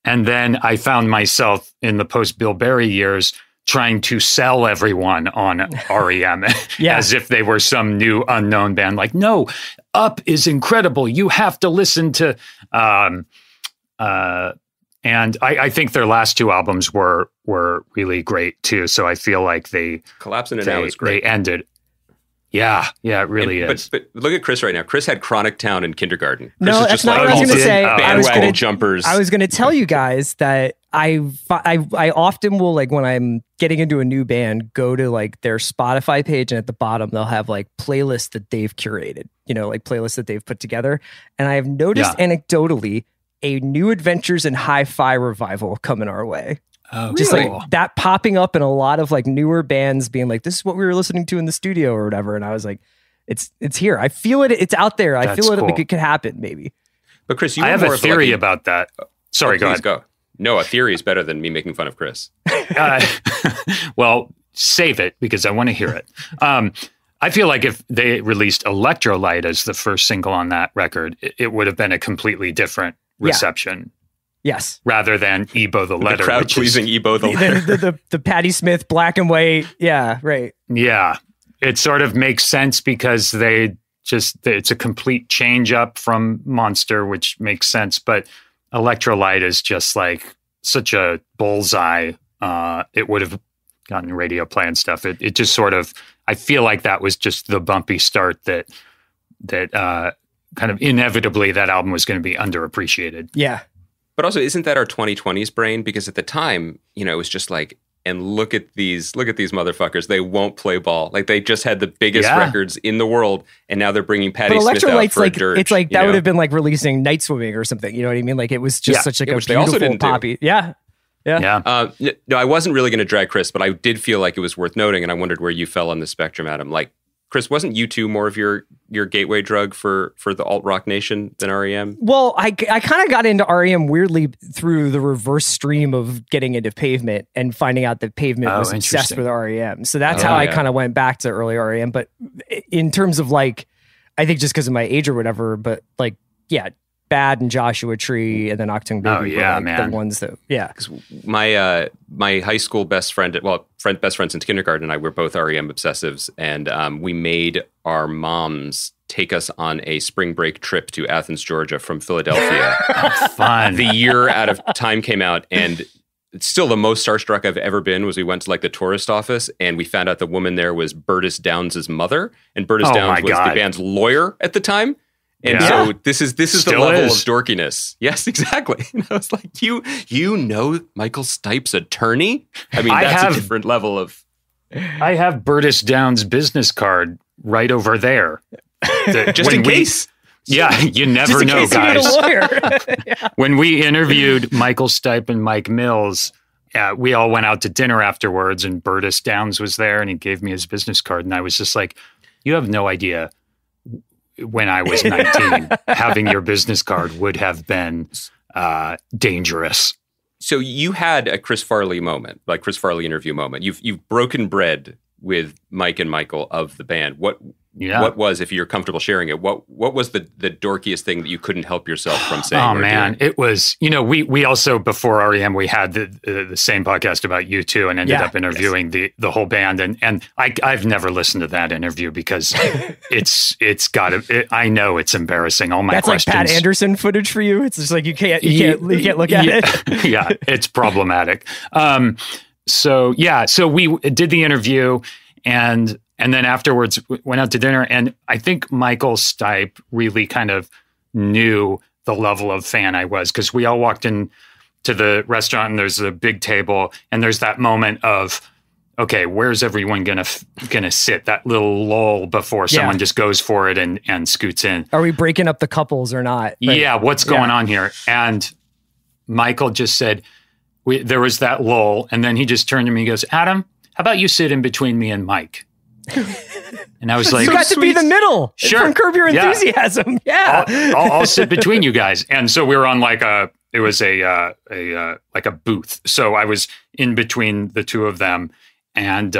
then I found myself in the post-Bill Berry years trying to sell everyone on REM as if they were some new unknown band. Like, no, Up is incredible. You have to listen to... and I think their last two albums were really great too. So I feel like they... Collapsing It Now is great. They ended... Yeah, it really is. But look at Chris right now. Chris had Chronic Town in kindergarten. Chris no, that's not what I was going to say. Bandwagon jumpers. I was going to tell you guys that I often will, like, when I'm getting into a new band, go to like their Spotify page, and at the bottom they'll have like playlists that they've curated, like playlists that they've put together. And I have noticed anecdotally a New Adventures in Hi-Fi revival coming our way. Oh, just really? like that popping up in a lot of like newer bands being like, this is what we were listening to in the studio or whatever. And I was like, it's here. I feel it. It's out there. I feel it. Cool. It could happen maybe. But Chris, I have a theory about that. Sorry, go ahead. Go. No, a theory is better than me making fun of Chris. Well, save it because I want to hear it. I feel like if they released Electrolyte as the first single on that record, it would have been a completely different reception. Yes. Rather than Ebo the Letter. The crowd pleasing Ebo the Letter. The Patti Smith black and white. Yeah, right. Yeah. It sort of makes sense because it's a complete change up from Monster, which makes sense. But Electrolyte is just like such a bullseye. It would have gotten radio play and stuff. It just sort of, I feel like that was just the bumpy start that kind of inevitably that album was going to be underappreciated. Yeah. But also, isn't that our 2020s brain? Because at the time, it was just like, and look at these motherfuckers. They won't play ball. Like they just had the biggest records in the world, and now they're bringing Patti Smith out for a dirge. It's like that would have been like releasing Night Swimming or something. You know what I mean? Like it was just such like a beautiful poppy. Yeah. No, I wasn't really going to drag Chris, but I did feel like it was worth noting, and I wondered where you fell on the spectrum, Adam. Like Chris, wasn't U2 more of your gateway drug for the alt rock nation than REM? Well, I kind of got into REM weirdly through the reverse stream of getting into Pavement and finding out that Pavement was obsessed with REM. So that's how I kind of went back to early REM. But in terms of like, I think just because of my age or whatever, but like, yeah, Bad and Joshua Tree and then Octung Baby were like man. the ones that, Because my high school best friend, best friends since kindergarten and I were both REM obsessives, and we made our moms take us on a spring break trip to Athens, Georgia from Philadelphia. Fun. The year Out of Time came out, and it's still the most starstruck I've ever been was we went to like the tourist office and we found out the woman there was Burtis Downs' mother, and Burtis Downs was the band's lawyer at the time. And so this is the level of dorkiness. Yes, exactly. And I was like, you know Michael Stipe's attorney? I mean, that's a different level of... I have Burtis Downs' business card right over there. Just in case. Yeah, you never know, guys. When we interviewed Michael Stipe and Mike Mills, we all went out to dinner afterwards, and Burtis Downs was there, and he gave me his business card. And I was just like, you have no idea... When I was 19, having your business card would have been dangerous. So you had a Chris Farley moment, like Chris Farley interview moment. You've broken bread with Mike and Michael of the band. What was, if you're comfortable sharing it, what was the dorkiest thing that you couldn't help yourself from saying? Oh man, it was, we also, before REM, we had the same podcast about U2 and ended up interviewing the whole band. And I've never listened to that interview because I know it's embarrassing. All my questions. That's like Pat Anderson footage for you. It's just like, you can't look at it. Yeah, it's problematic. So we did the interview and then afterwards went out to dinner, and I think Michael Stipe really kind of knew the level of fan I was, because we all walked in to the restaurant and there's a big table and there's that moment of, okay, where's everyone gonna sit? That little lull before someone just goes for it and scoots in. Are we breaking up the couples or not? Yeah, what's going on here? And Michael just said, there was that lull, and then he just turned to me and goes, Adam, how about you sit in between me and Mike? And I was like, you got to be the middle. Sure. From Curb Your Enthusiasm. Yeah. I'll sit between you guys. And so we were on like a booth. So I was in between the two of them and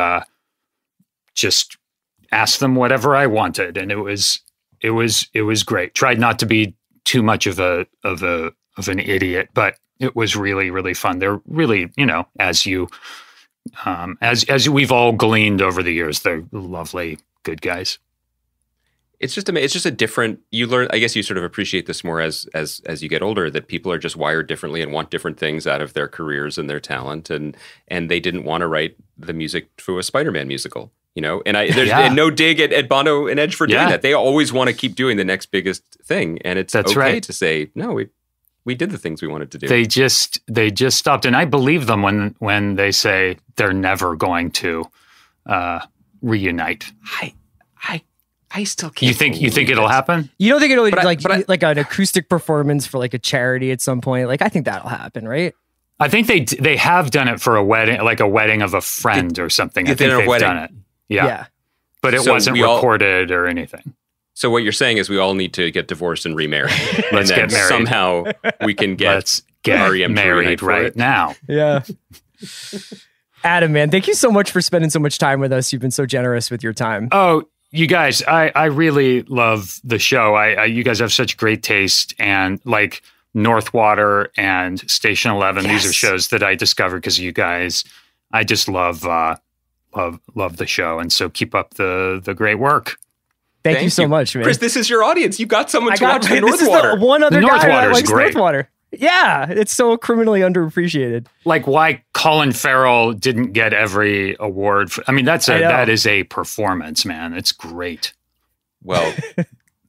just asked them whatever I wanted. And it was great. Tried not to be too much of an idiot, but it was really, really fun. They're really, as we've all gleaned over the years, they're lovely, good guys. It's just a different. You learn. I guess you sort of appreciate this more as you get older. That people are just wired differently and want different things out of their careers and their talent. And they didn't want to write the music for a Spider-Man musical, And there's no dig at Bono and Edge for doing that. They always want to keep doing the next biggest thing, and it's okay to say no. We did the things we wanted to do. They just stopped, and I believe them when they say they're never going to reunite. I still can't. You think it'll happen? You don't think it'll like an acoustic performance for like a charity at some point? Like, I think that'll happen, right? I think they have done it for a wedding, like a wedding of a friend or something. I think they've done it. Yeah. But it wasn't recorded or anything. So what you're saying is we all need to get divorced and remarry. Let's get married. Somehow we can get REM married right now. Yeah. Adam, man, thank you so much for spending so much time with us. You've been so generous with your time. Oh, you guys, I really love the show. You guys have such great taste, and like Northwater and Station 11, these are shows that I discovered because of you guys. I just love the show, and so keep up the great work. Thank you so much, man. Chris, this is your audience. You got someone to watch Northwater. This is the one other guy that likes great. Northwater. Yeah, it's so criminally underappreciated. Like why Colin Farrell didn't get every award. That is a performance, man. It's great. Well,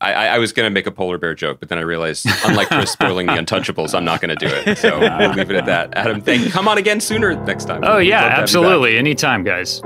I was going to make a polar bear joke, but then I realized, unlike Chris spoiling The Untouchables, I'm not going to do it. So we'll leave it at that. Adam, come on again sooner next time. Oh, yeah, absolutely. Anytime, guys.